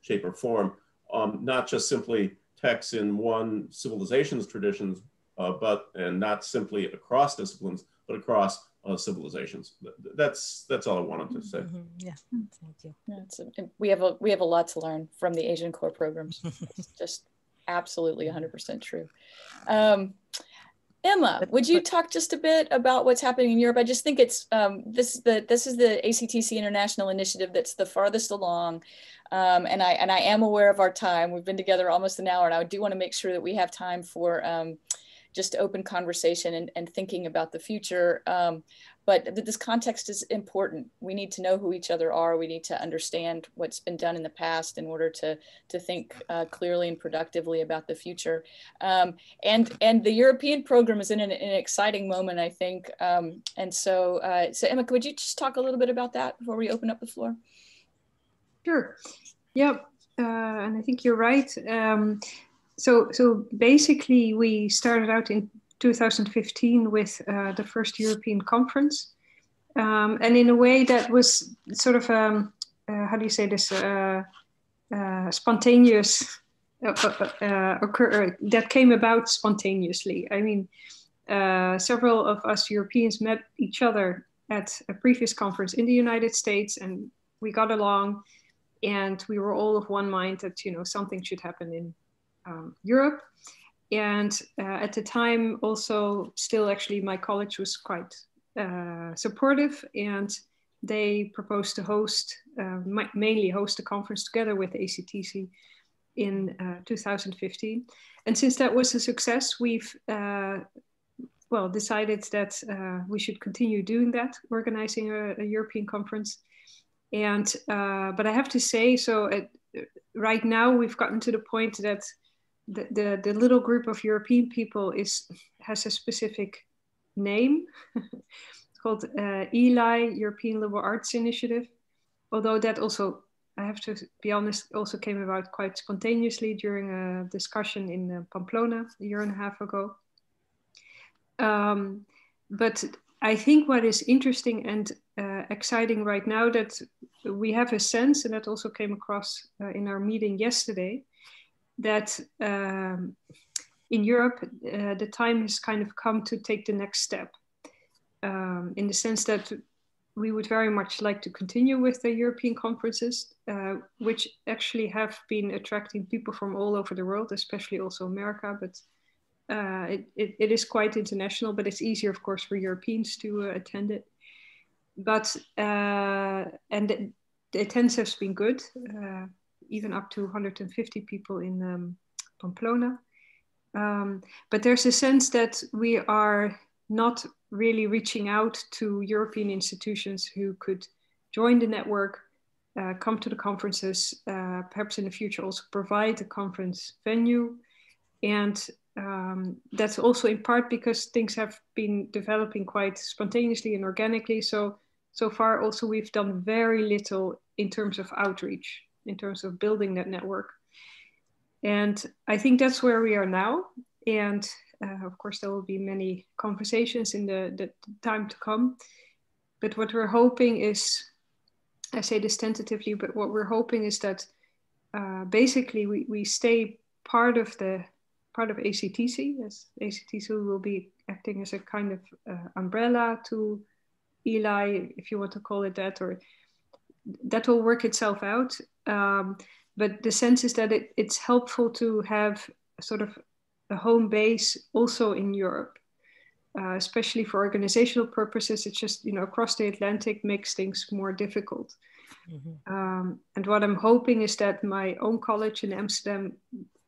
shape, or form, not just simply texts in one civilization's traditions, and not simply across disciplines, but across civilizations. That's all I wanted to say. Yeah, thank you. Yeah, we have a lot to learn from the Asian core programs. It's just absolutely 100% true. Emma, would you talk just a bit about what's happening in Europe? I just think it's this is the ACTC International Initiative that's the farthest along, and I am aware of our time. We've been together almost an hour, and I do want to make sure that we have time for just open conversation and thinking about the future. But this context is important. We need to know who each other are. We need to understand what's been done in the past in order to think clearly and productively about the future. And the European program is in an exciting moment, I think. So Emma, could you just talk a little bit about that before we open up the floor? Sure. Yep. And I think you're right. So basically, we started out in 2015 with the first European conference. And in a way that was sort of, how do you say this, spontaneous, that came about spontaneously. I mean, several of us Europeans met each other at a previous conference in the United States, and we got along, and we were all of one mind that, something should happen in Europe. And at the time also still actually my college was quite supportive, and they proposed to mainly host a conference together with ACTC in 2015. And since that was a success, we've decided that we should continue doing that, organizing a European conference. And but I have to say, right now we've gotten to the point that the little group of European people has a specific name. It's called ELI, European Liberal Arts Initiative. Although that also, I have to be honest, also came about quite spontaneously during a discussion in Pamplona a year and a half ago. But I think what is interesting and exciting right now, that we have a sense, and that also came across in our meeting yesterday, that in Europe, the time has kind of come to take the next step, in the sense that we would very much like to continue with the European conferences, which actually have been attracting people from all over the world, especially also America, but it is quite international, but it's easier, of course, for Europeans to attend it. But, and the attendance has been good, even up to 150 people in Pamplona. But there's a sense that we are not really reaching out to European institutions who could join the network come to the conferences, perhaps in the future also provide a conference venue. And that's also in part because things have been developing quite spontaneously and organically. So far also we've done very little in terms of outreach, in terms of building that network. And I think that's where we are now. And of course, there will be many conversations in the time to come. But what we're hoping is, I say this tentatively, but what we're hoping is that basically we stay part of ACTC, as ACTC will be acting as a kind of umbrella to ELI, if you want to call it that, or that will work itself out. But the sense is that it's helpful to have sort of a home base also in Europe, especially for organizational purposes. It's just, across the Atlantic makes things more difficult. Mm-hmm. And what I'm hoping is that my own college in Amsterdam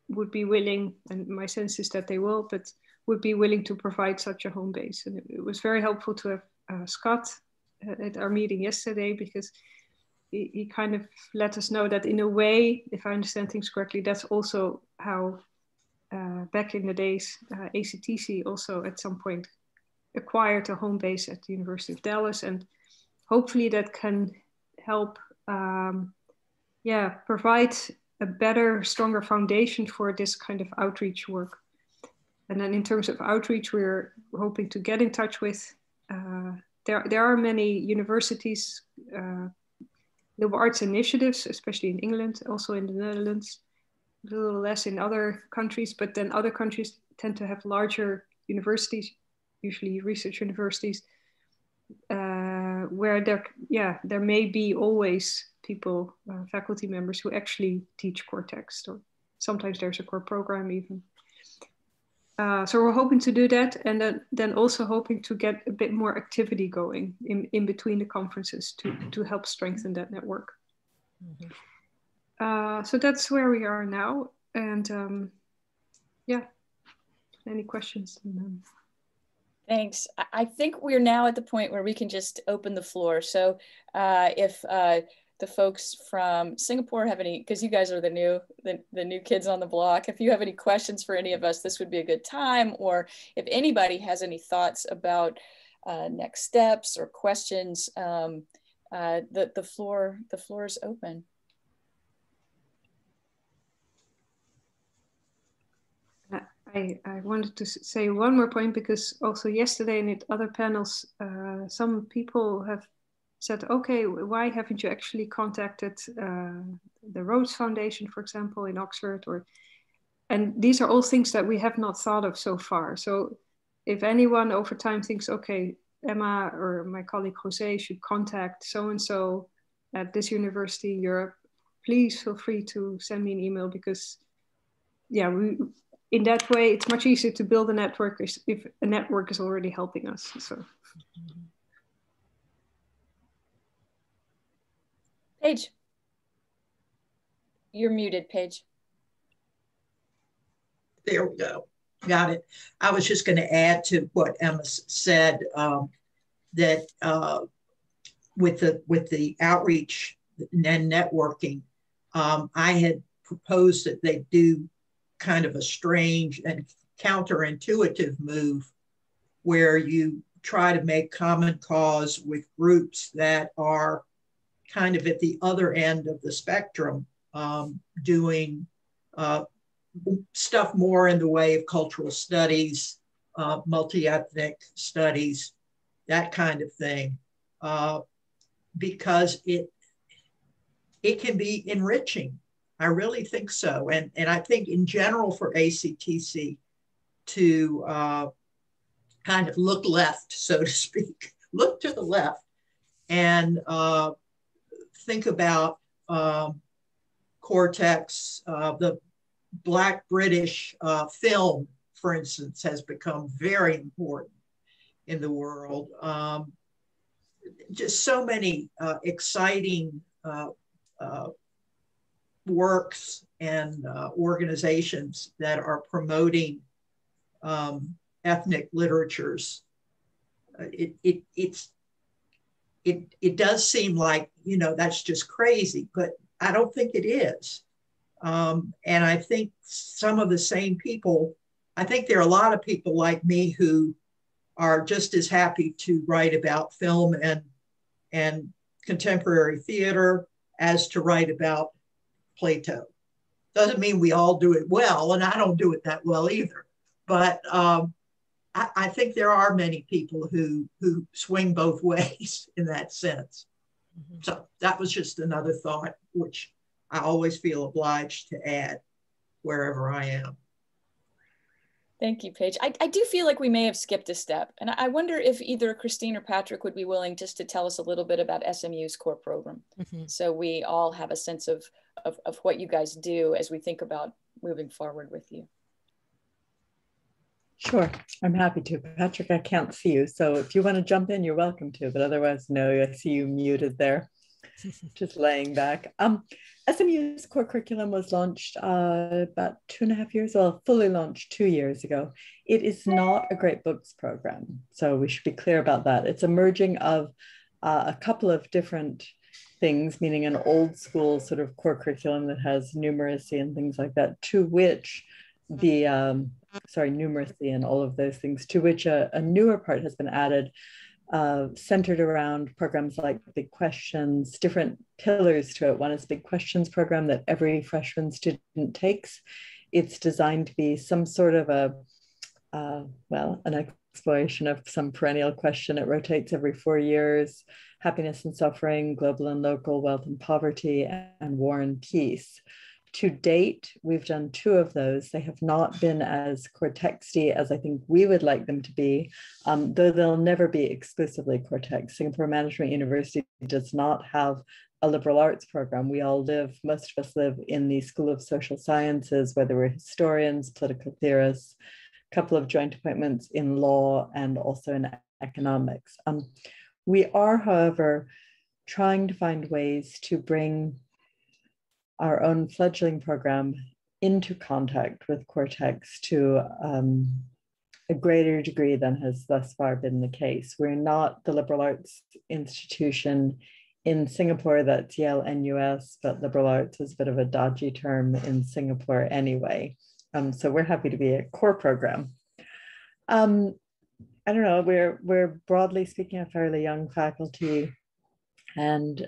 would be willing, and my sense is that they will, but would be willing to provide such a home base. And it was very helpful to have Scott at our meeting yesterday, because he kind of let us know that in a way, if I understand things correctly, that's also how back in the days, ACTC also at some point acquired a home base at the University of Dallas. And hopefully that can help provide a better, stronger foundation for this kind of outreach work. And then in terms of outreach, we're hoping to get in touch with, there are many universities, liberal arts initiatives, especially in England, also in the Netherlands, a little less in other countries, but then other countries tend to have larger universities, usually research universities, where there may be always people, faculty members who actually teach core text, or sometimes there's a core program even. So we're hoping to do that, and then also hoping to get a bit more activity going in between the conferences to help strengthen that network. Mm-hmm. So that's where we are now. And any questions? Thanks. I think we're now at the point where we can just open the floor. So if the folks from Singapore have any, because you guys are the new kids on the block, if you have any questions for any of us, this would be a good time. Or if anybody has any thoughts about next steps or questions, the floor is open. I wanted to say one more point, because also yesterday in other panels, some people have said, okay, why haven't you actually contacted the Rhodes Foundation, for example, in Oxford? And these are all things that we have not thought of so far. So if anyone over time thinks, okay, Emma or my colleague Jose should contact so-and-so at this university in Europe, please feel free to send me an email, because in that way, it's much easier to build a network if a network is already helping us. So. Paige, you're muted, Paige. There we go. Got it. I was just going to add to what Emma said, that with the outreach and networking, I had proposed that they do kind of a strange and counterintuitive move where you try to make common cause with groups that are kind of at the other end of the spectrum, doing stuff more in the way of cultural studies, multi-ethnic studies, that kind of thing, because it can be enriching. I really think so. And I think in general for ACTC to kind of look left, so to speak, look to the left and think about Cortex. The Black British film, for instance, has become very important in the world. Just so many exciting works and organizations that are promoting ethnic literatures. It's it does seem like, you know, that's just crazy, but I don't think it is. And I think some of the same people, I think there are a lot of people like me who are just as happy to write about film and contemporary theater as to write about Plato. Doesn't mean we all do it well, and I don't do it that well either. But I think there are many people who swing both ways in that sense. Mm-hmm. So that was just another thought, which I always feel obliged to add wherever I am. Thank you, Paige. I do feel like we may have skipped a step. And I wonder if either Christine or Patrick would be willing just to tell us a little bit about SMU's core program. Mm-hmm. So we all have a sense of what you guys do as we think about moving forward with you. Sure, I'm happy to. Patrick, I can't see you. So if you want to jump in, you're welcome to, but otherwise, no, I see you muted there, just laying back. SMU's core curriculum was launched about 2.5 years, well, fully launched 2 years ago. It is not a great books program, so we should be clear about that. It's a merging of a couple of different things, meaning an old school sort of core curriculum that has numeracy and things like that, to which the, numeracy and all of those things, to which a newer part has been added, centered around programs like Big Questions, different pillars to it. One is Big Questions program that every freshman student takes. It's designed to be some sort of an exploration of some perennial question. It rotates every 4 years: happiness and suffering, global and local, wealth and poverty, and war and peace. To date, we've done 2 of those. They have not been as core texty as I think we would like them to be, though they'll never be exclusively core text. Singapore Management University does not have a liberal arts program. We all live, most of us live in the School of Social Sciences, whether we're historians, political theorists, a couple of joint appointments in law and also in economics. We are, however, trying to find ways to bring our own fledgling program into contact with core text to a greater degree than has thus far been the case. We're not the liberal arts institution in Singapore that's Yale NUS, but liberal arts is a bit of a dodgy term in Singapore anyway. So we're happy to be a core program. I don't know, we're broadly speaking a fairly young faculty, and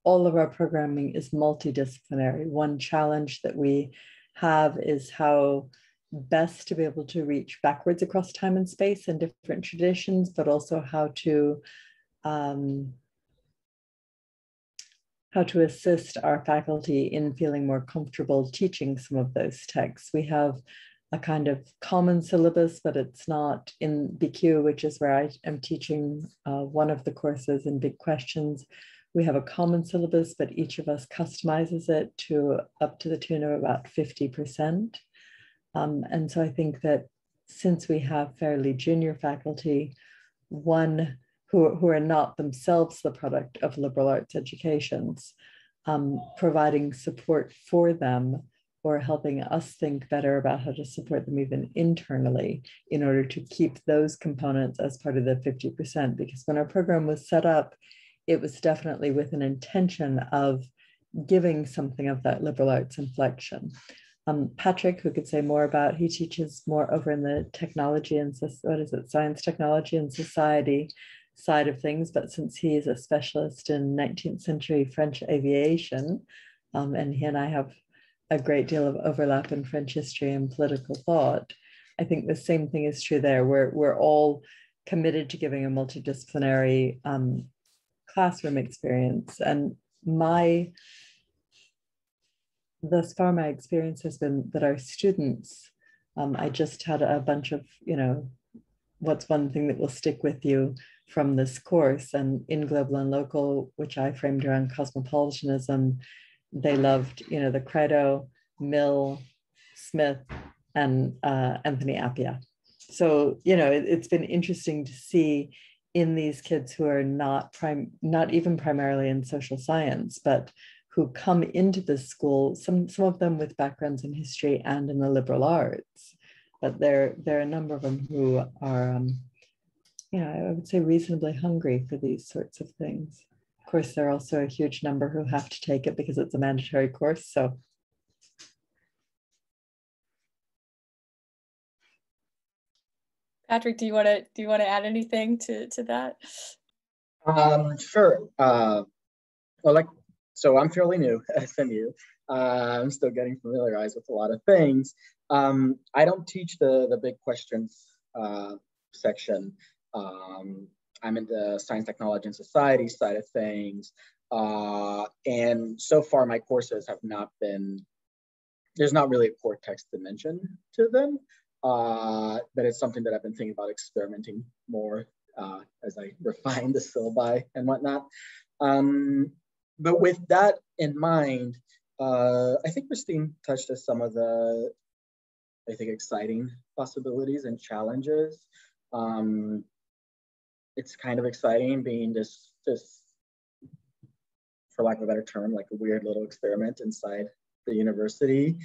all of our programming is multidisciplinary. One challenge that we have is how best to be able to reach backwards across time and space and different traditions, but also how to assist our faculty in feeling more comfortable teaching some of those texts. We have a kind of common syllabus, but it's not in BQ, which is where I am teaching one of the courses in Big Questions. We have a common syllabus, but each of us customizes it to up to the tune of about 50%. And so I think that since we have fairly junior faculty, one who are not themselves the product of liberal arts educations, providing support for them or helping us think better about how to support them even internally in order to keep those components as part of the 50%. Because when our program was set up, it was definitely with an intention of giving something of that liberal arts inflection. Patrick, who could say more about, he teaches more over in the technology and science, technology and society side of things, but since he is a specialist in 19th century French aviation, and he and I have a great deal of overlap in French history and political thought, I think the same thing is true there. We're all committed to giving a multidisciplinary classroom experience. And thus far, my experience has been that our students, I just had a bunch of, what's one thing that will stick with you from this course? And in Global and Local, which I framed around cosmopolitanism, they loved, the Credo, Mill, Smith, and Anthony Appia. So, it's been interesting to see in these kids who are not even primarily in social science, but who come into this school, some of them with backgrounds in history and in the liberal arts, but there are a number of them who are I would say reasonably hungry for these sorts of things. Of course, there are also a huge number who have to take it because it's a mandatory course. So Patrick, do you want to add anything to that? Sure. So I'm fairly new at SMU. I'm still getting familiarized with a lot of things. I don't teach the big questions section. I'm in the science, technology, and society side of things. And so far my courses have not been, there's not really a core text dimension to them. But it's something that I've been thinking about experimenting more as I refine the syllabi and whatnot. But with that in mind, I think Christine touched on some of the, I think, exciting possibilities and challenges. It's kind of exciting being this, for lack of a better term, like a weird little experiment inside the university.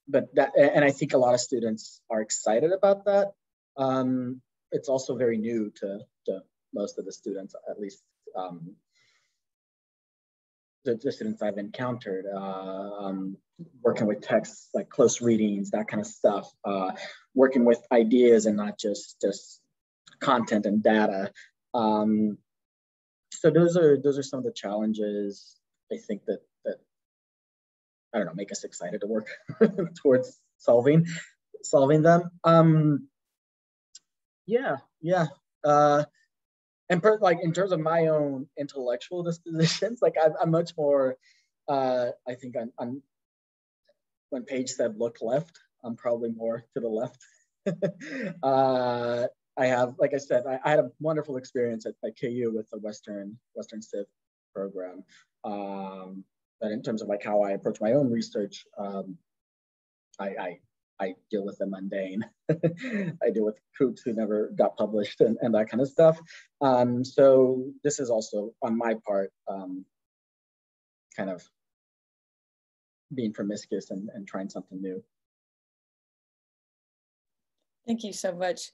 But that, and I think a lot of students are excited about that. It's also very new to most of the students, at least the students I've encountered, working with texts like close readings, that kind of stuff, working with ideas and not just content and data. So those are some of the challenges I think that I don't know, make us excited to work towards solving them. And like in terms of my own intellectual dispositions, like I'm much more, I think I'm when Paige said look left, I'm probably more to the left. I have, like I said, I had a wonderful experience at KU with the Western Civ program. But in terms of like how I approach my own research, I deal with the mundane. I deal with coups who never got published and that kind of stuff. So this is also on my part, kind of being promiscuous and trying something new. Thank you so much.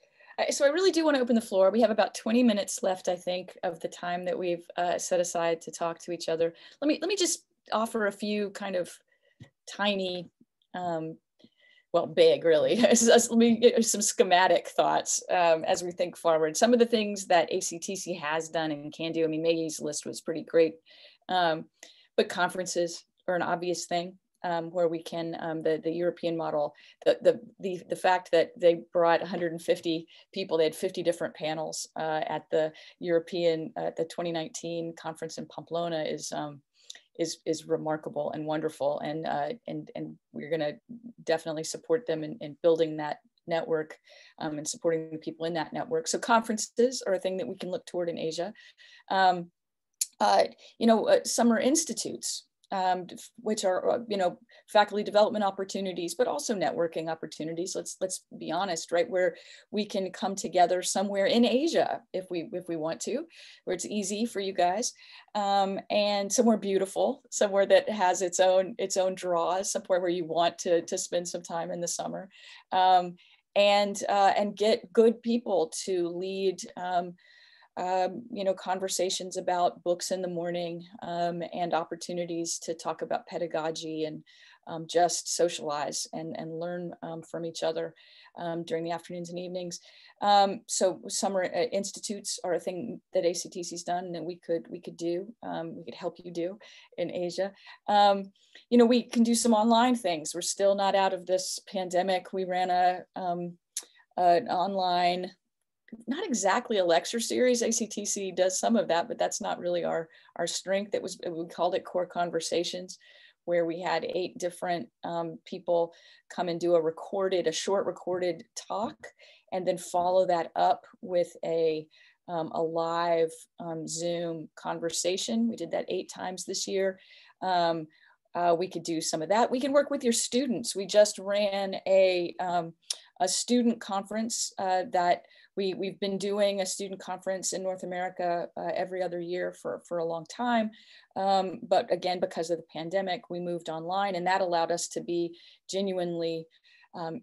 So I really do want to open the floor. We have about 20 minutes left, I think, of the time that we've set aside to talk to each other. Let me just offer a few kind of tiny, well, big really, let me get some schematic thoughts as we think forward. Some of the things that ACTC has done and can do, I mean, Maggie's list was pretty great, but conferences are an obvious thing. Where we can, the European model, the fact that they brought 150 people, they had 50 different panels at the European, the 2019 conference in Pamplona is remarkable and wonderful. And we're gonna definitely support them in building that network and supporting the people in that network. So conferences are a thing that we can look toward in Asia. Summer institutes, which are, faculty development opportunities, but also networking opportunities. Let's be honest, right? Where we can come together somewhere in Asia, if we want to, where it's easy for you guys, and somewhere beautiful, somewhere that has its own draws, somewhere where you want to spend some time in the summer, and get good people to lead. Conversations about books in the morning and opportunities to talk about pedagogy and just socialize and learn from each other during the afternoons and evenings. So summer institutes are a thing that ACTC's done and that we could do, we could help you do in Asia. We can do some online things. We're still not out of this pandemic. We ran an online, not exactly a lecture series. ACTC does some of that, but that's not really our strength. We called it Core Conversations, where we had 8 different people come and do a short recorded talk, and then follow that up with a live Zoom conversation. We did that 8 times this year. We could do some of that. We can work with your students. We just ran a student conference that we've been doing a student conference in North America every other year for a long time. But again, because of the pandemic, we moved online, and that allowed us to be genuinely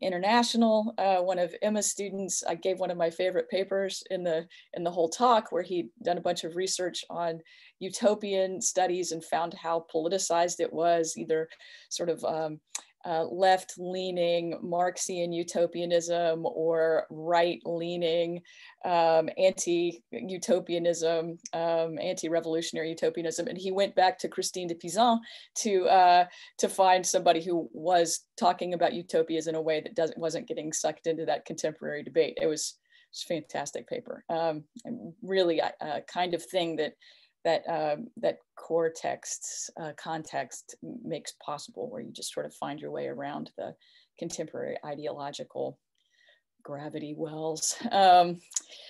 international. One of Emma's students, I gave one of my favorite papers in the whole talk, where he'd done a bunch of research on utopian studies and found how politicized it was, either sort of left-leaning Marxian utopianism or right-leaning anti-utopianism, anti-revolutionary utopianism. And he went back to Christine de Pizan to find somebody who was talking about utopias in a way that wasn't getting sucked into that contemporary debate. It was a fantastic paper, and really a kind of thing that core texts context makes possible, where you just sort of find your way around the contemporary ideological gravity wells.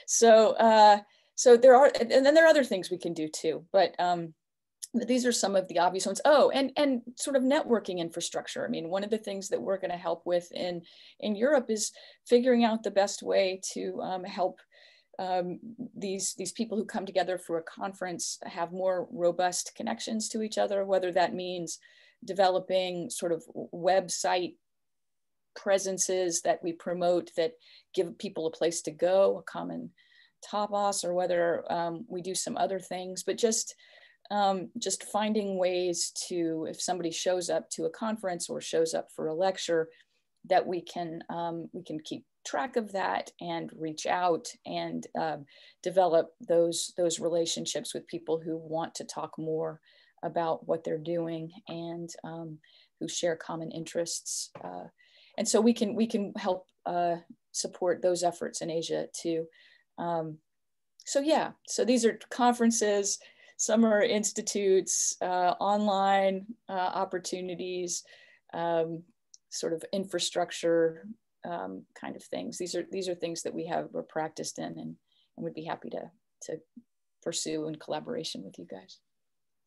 So there are, and then there are other things we can do too, but these are some of the obvious ones. Oh, and sort of networking infrastructure. I mean, one of the things that we're going to help with in Europe is figuring out the best way to help these people who come together for a conference have more robust connections to each other, whether that means developing sort of website presences that we promote that give people a place to go, a common tapas, or whether we do some other things, but just finding ways to, if somebody shows up to a conference or shows up for a lecture, that we can keep track of that and reach out and develop those relationships with people who want to talk more about what they're doing and who share common interests. And so we can help support those efforts in Asia too. So yeah, so these are conferences, some are institutes, online opportunities, sort of infrastructure kind of things. These are things that we're practiced in and would be happy to pursue in collaboration with you guys.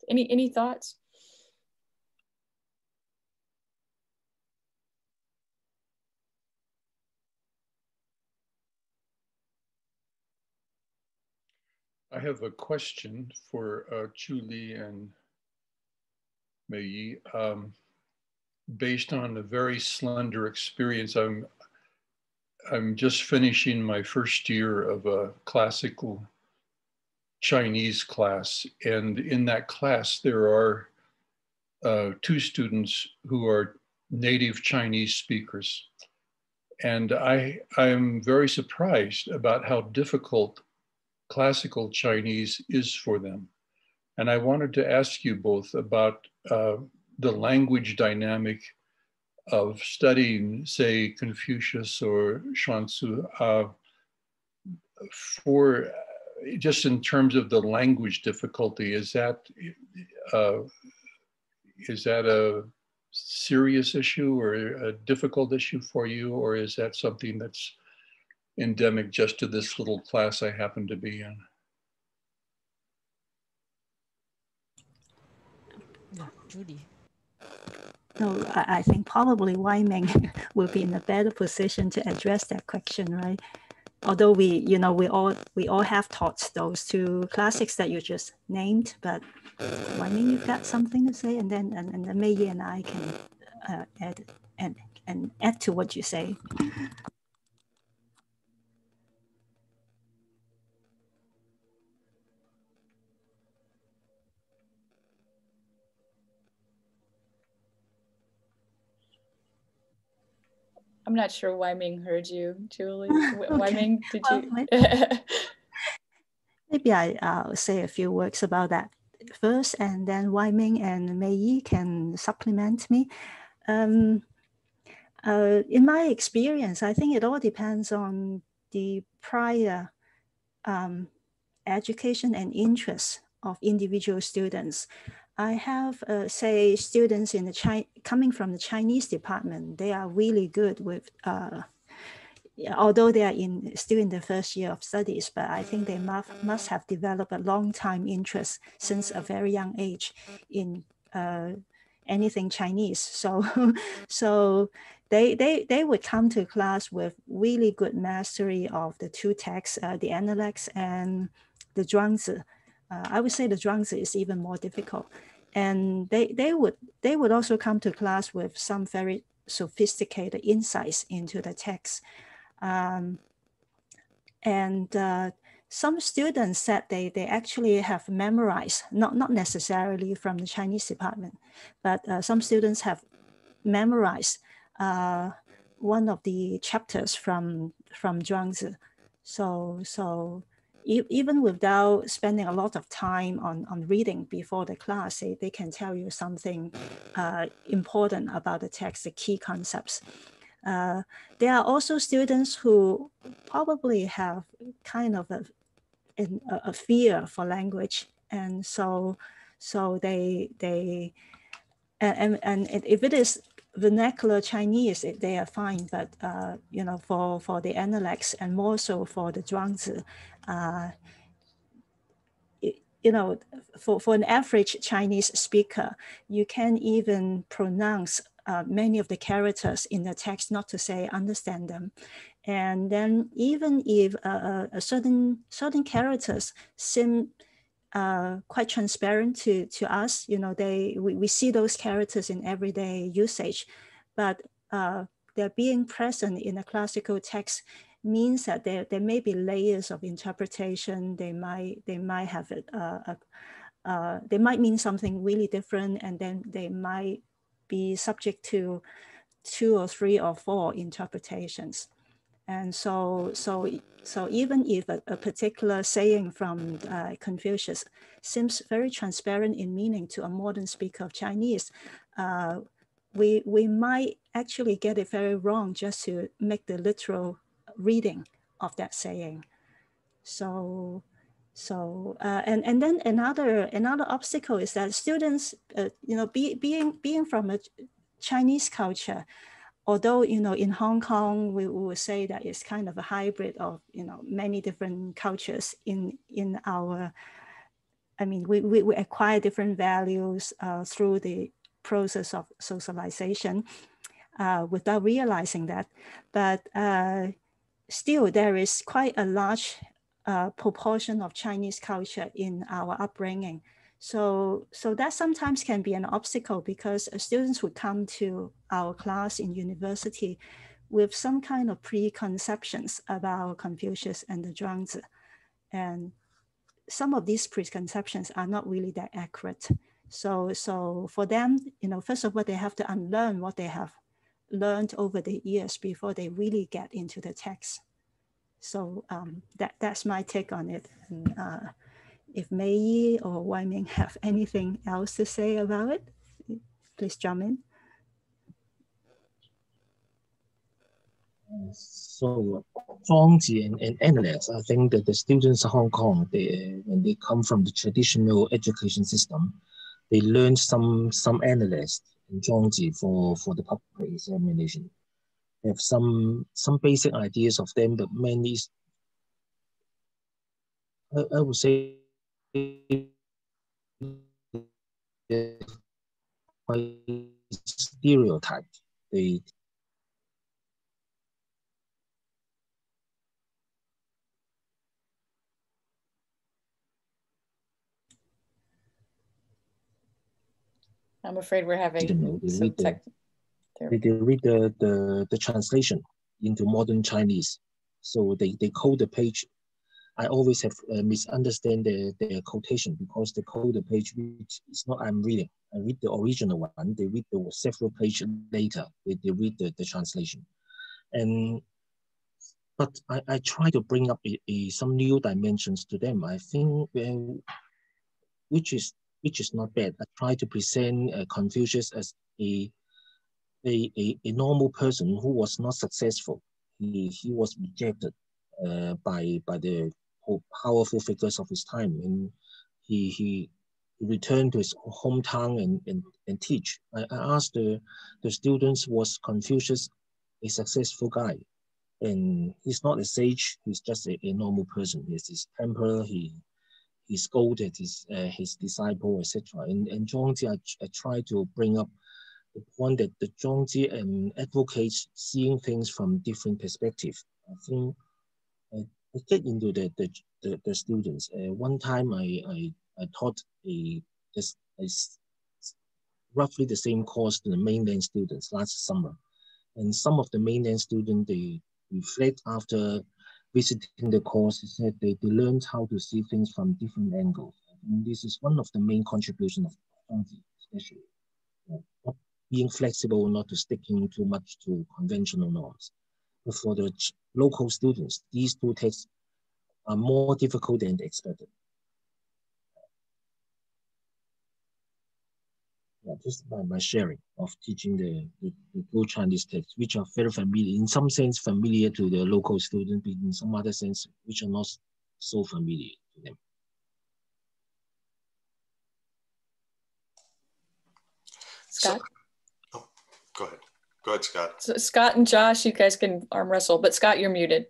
Any thoughts? I have a question for Julie and Mei. Based on a very slender experience, I'm just finishing my first year of a classical Chinese class, and in that class there are 2 students who are native Chinese speakers, and I'm very surprised about how difficult classical Chinese is for them. And I wanted to ask you both about the language dynamic of studying, say, Confucius or Xuanzu, for just in terms of the language difficulty. Is that a serious issue or a difficult issue for you, or is that something that's endemic just to this little class I happen to be in? Yeah, Judy. No, I think probably Wai Ming will be in a better position to address that question, right? Although we all have taught those 2 classics that you just named, but Wai Ming, you've got something to say, and then Mei Yi and I can add to what you say. I'm not sure Wai Ming heard you, Julie. Okay. Wai Ming, did you? Maybe I'll say a few words about that first, and then Wai Ming and Mei Yi can supplement me. In my experience, I think it all depends on the prior education and interest of individual students. I have, say, students in coming from the Chinese department. They are really good with, although they are still in the first year of studies, but I think they must have developed a long time interest since a very young age in anything Chinese. So they would come to class with really good mastery of the 2 texts, the Analects and the Zhuangzi. I would say the Zhuangzi is even more difficult. And they would also come to class with some very sophisticated insights into the text. Some students said they actually have memorized, not necessarily from the Chinese department, but some students have memorized one of the chapters from Zhuangzi. So even without spending a lot of time on reading before the class, they can tell you something important about the text, the key concepts. There are also students who probably have kind of a fear for language, and so they and if it is vernacular Chinese, they are fine, but you know, for the Analects and more so for the Zhuangzi, you know, for an average Chinese speaker, you can't even pronounce many of the characters in the text, not to say understand them. And then even if certain characters seem quite transparent to us, you know, we see those characters in everyday usage, but they're being present in a classical text means that there may be layers of interpretation. They might have it, they might mean something really different, and then they might be subject to 2 or 3 or 4 interpretations. And so even if a particular saying from Confucius seems very transparent in meaning to a modern speaker of Chinese, we might actually get it very wrong just to make the literal reading of that saying. And then another obstacle is that students, you know, being from a Chinese culture, although, you know, in Hong Kong, we would say that it's kind of a hybrid of, you know, many different cultures in our, I mean, we acquire different values through the process of socialization without realizing that. But still, there is quite a large proportion of Chinese culture in our upbringing. So that sometimes can be an obstacle, because students would come to our class in university with some kind of preconceptions about Confucius and the Zhuangzi. And some of these preconceptions are not really that accurate. So for them, you know, first of all, they have to unlearn what they have learned over the years before they really get into the text. So that's my take on it. And, if Mei Yi or Wai Ming have anything else to say about it, please jump in. So Zhuangzi and Analects, I think that the students of Hong Kong, when they come from the traditional education system, they learn some Analects and Zhuangzi for the public examination. They have some basic ideas of them, but many, I would say, quite stereotyped. I'm afraid we're having some tech. They read the translation into modern Chinese. So they code the page. I always have misunderstand their quotation, because they code the page which is not I'm reading. I read the original one. They read the several pages later. They read the translation. But I try to bring up some new dimensions to them. I think which is not bad. I try to present Confucius as a normal person who was not successful. He was rejected by the powerful figures of his time, and he returned to his hometown and teach. I asked the students, was Confucius a successful guy? And he's not a sage. He's just a normal person. He has his temper. He scolded his disciple, etc. And Zhuangzi, I try to bring up the point that the Zhuangzi advocates seeing things from different perspectives. I think I get into the students. One time I taught roughly the same course to the mainland students last summer. And some of the mainland students, they reflect after visiting the course, is that they learned how to see things from different angles. And this is one of the main contributions of Hongji, especially not being flexible, not to sticking too much to conventional norms. But for the local students, these two texts are more difficult than expected. Yeah, just by my sharing of teaching the two Chinese texts, which are very familiar, in some sense familiar to the local student, but in some other sense, which are not so familiar to them. Scott? Oh, go ahead. Go ahead, Scott. So Scott and Josh, you guys can arm wrestle, but Scott, you're muted.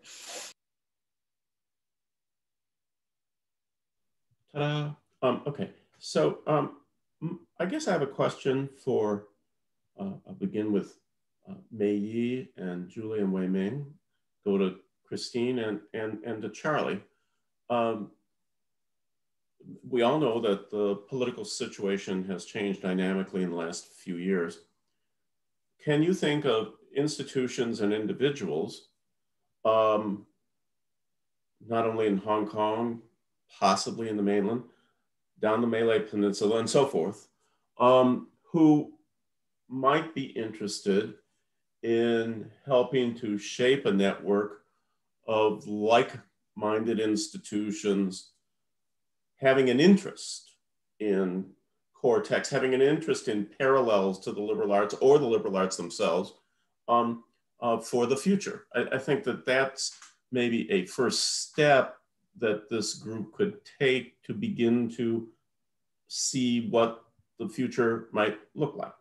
Ta-da. Okay, so I guess I have a question for, I'll begin with Mei Yi and Julie and Wei Ming, go to Christine and to Charlie. We all know that the political situation has changed dynamically in the last few years. Can you think of institutions and individuals, not only in Hong Kong, possibly in the mainland, down the Malay Peninsula and so forth, who might be interested in helping to shape a network of like-minded institutions having an interest in core texts, having an interest in parallels to the liberal arts or the liberal arts themselves for the future. I think that that's maybe a first step that this group could take to begin to see what the future might look like.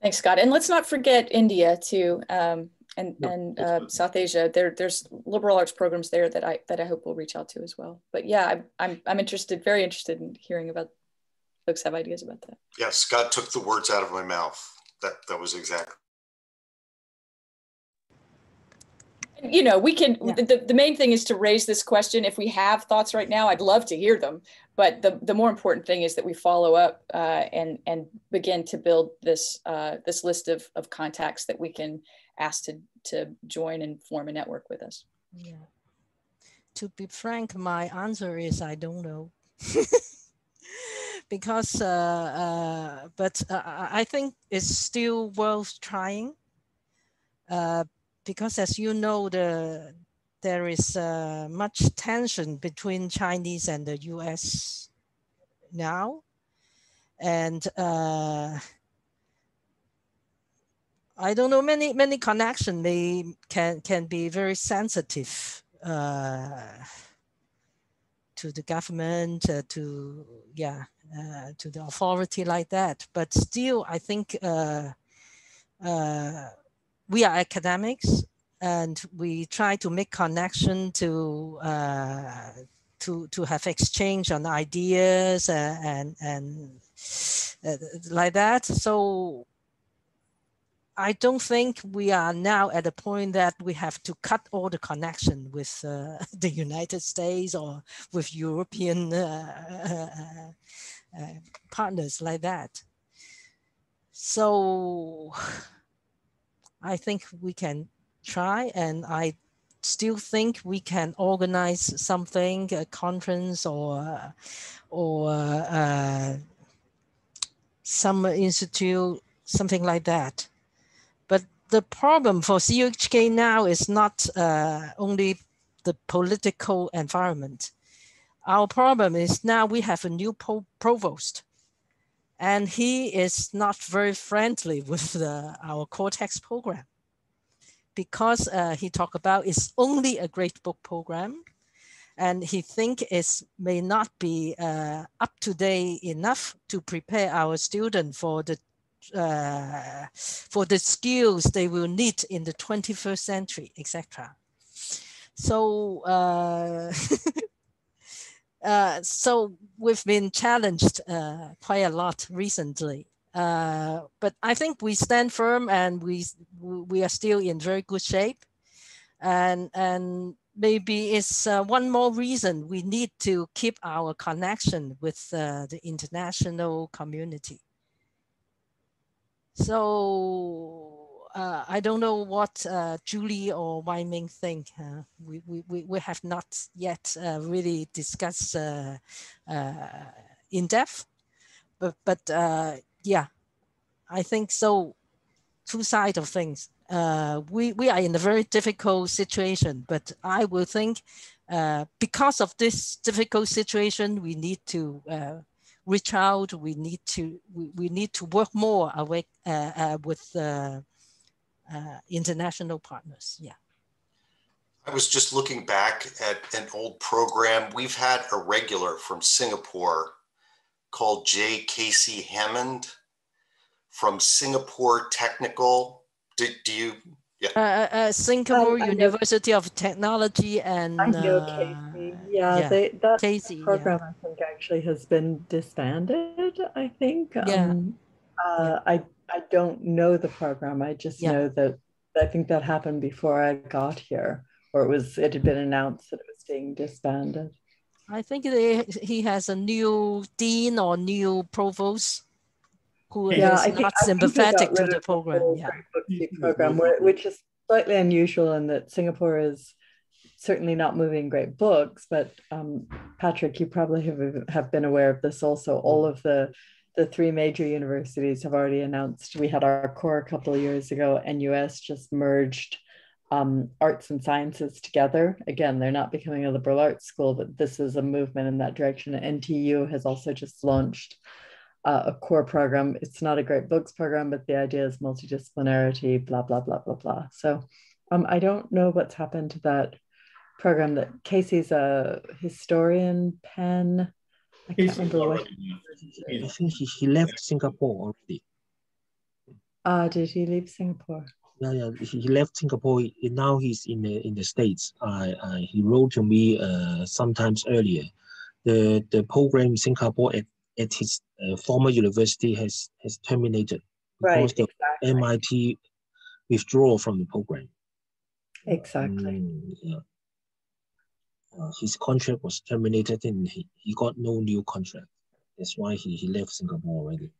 Thanks, Scott. And let's not forget India too, and South Asia. There's liberal arts programs there that I hope we'll reach out to as well. But yeah, I'm interested, very interested in hearing about folks have ideas about that. Yeah, Scott took the words out of my mouth. That was exactly. You know, we can, yeah. The main thing is to raise this question. If we have thoughts right now, I'd love to hear them. But the more important thing is that we follow up and begin to build this this list of contacts that we can ask to join and form a network with us. Yeah. To be frank, my answer is I don't know. Because, but I think it's still worth trying. Because as you know, there is much tension between Chinese and the US now. And I don't know, many connections can be very sensitive to the government, to the authority like that. But still, I think we are academics, and we try to make connection to have exchange on ideas and like that. So I don't think we are now at a point that we have to cut all the connection with the United States or with European partners like that. So I think we can try, and I still think we can organize something, a conference or some institute, something like that. But the problem for CUHK now is not only the political environment. Our problem is now we have a new provost, and he is not very friendly with our core text program, because he talked about it's only a great book program, and he think it may not be up to date enough to prepare our students for the skills they will need in the 21st century, etc. So so we've been challenged quite a lot recently. But I think we stand firm, and we are still in very good shape. And maybe it's one more reason we need to keep our connection with the international community. So I don't know what Julie or Wai Ming think. We have not yet really discussed in depth, but yeah, I think so. Two sides of things. We are in a very difficult situation, but I will think because of this difficult situation, we need to reach out. We need to work more with international partners. Yeah. I was just looking back at an old program. We've had a regular from Singapore called J. Casey Hammond from Singapore Technical. Do you? Yeah. Singapore University of Technology and I know Casey. Yeah, that Casey, program I think actually has been disbanded. I think. Yeah. I don't know the program. I just know that I think that happened before I got here, or it had been announced that it was being disbanded. I think he has a new dean or new provost who is not sympathetic to the program. Program, which is slightly unusual in that Singapore is certainly not moving great books, but Patrick, you probably have been aware of this also. All of the three major universities have already announced. We had our core a couple of years ago, NUS just merged arts and sciences together. Again, they're not becoming a liberal arts school, but this is a movement in that direction. NTU has also just launched a core program. It's not a great books program, but the idea is multidisciplinarity, blah, blah, blah, blah, blah. So I don't know what's happened to that program. That Casey's a historian, Penn. I can't remember what. I think he left Singapore already. Did he leave Singapore? Yeah, he left Singapore. Now he's in the States. He wrote to me sometimes earlier. The program in Singapore at his former university has terminated because the MIT withdrew from the program. Exactly. Yeah. His contract was terminated and he got no new contract. That's why he left Singapore already.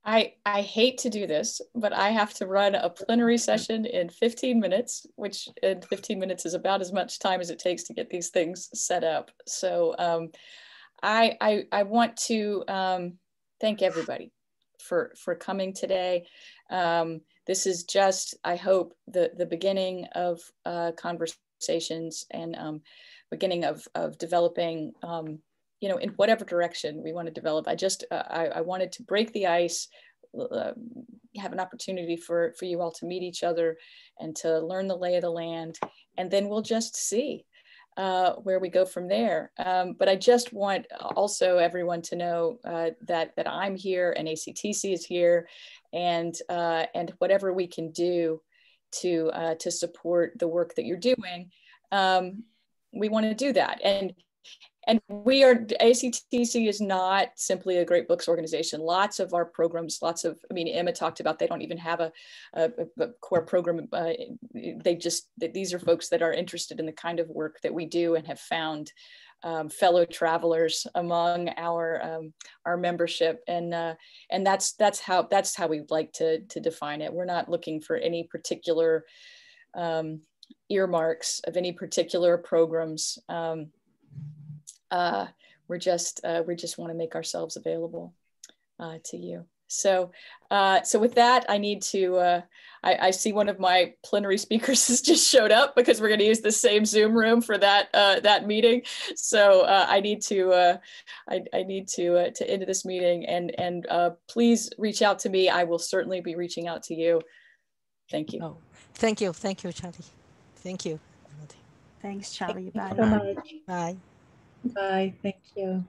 I hate to do this, but I have to run a plenary session in 15 minutes, which in 15 minutes is about as much time as it takes to get these things set up. So I want to thank everybody for coming today. This is just, I hope, the beginning of conversations and beginning of developing, in whatever direction we want to develop. I wanted to break the ice, have an opportunity for you all to meet each other and to learn the lay of the land, and then we'll just see where we go from there. But I just want also everyone to know that I'm here and ACTC is here, and whatever we can do to support the work that you're doing, we want to do that. And ACTC is not simply a great books organization. Lots of our programs, Emma talked about, they don't even have a core program. These are folks that are interested in the kind of work that we do and have found fellow travelers among our membership. And that's how we'd like to define it. We're not looking for any particular earmarks of any particular programs. We just want to make ourselves available to you. So with that, I need to, I see one of my plenary speakers has just showed up because we're going to use the same Zoom room for that meeting. So I need to end this meeting, and please reach out to me. I will certainly be reaching out to you. Thank you. Oh, thank you, Charlie. Thank you. Thanks, Charlie. Thank Bye. you so much. Bye. Bye. Thank you.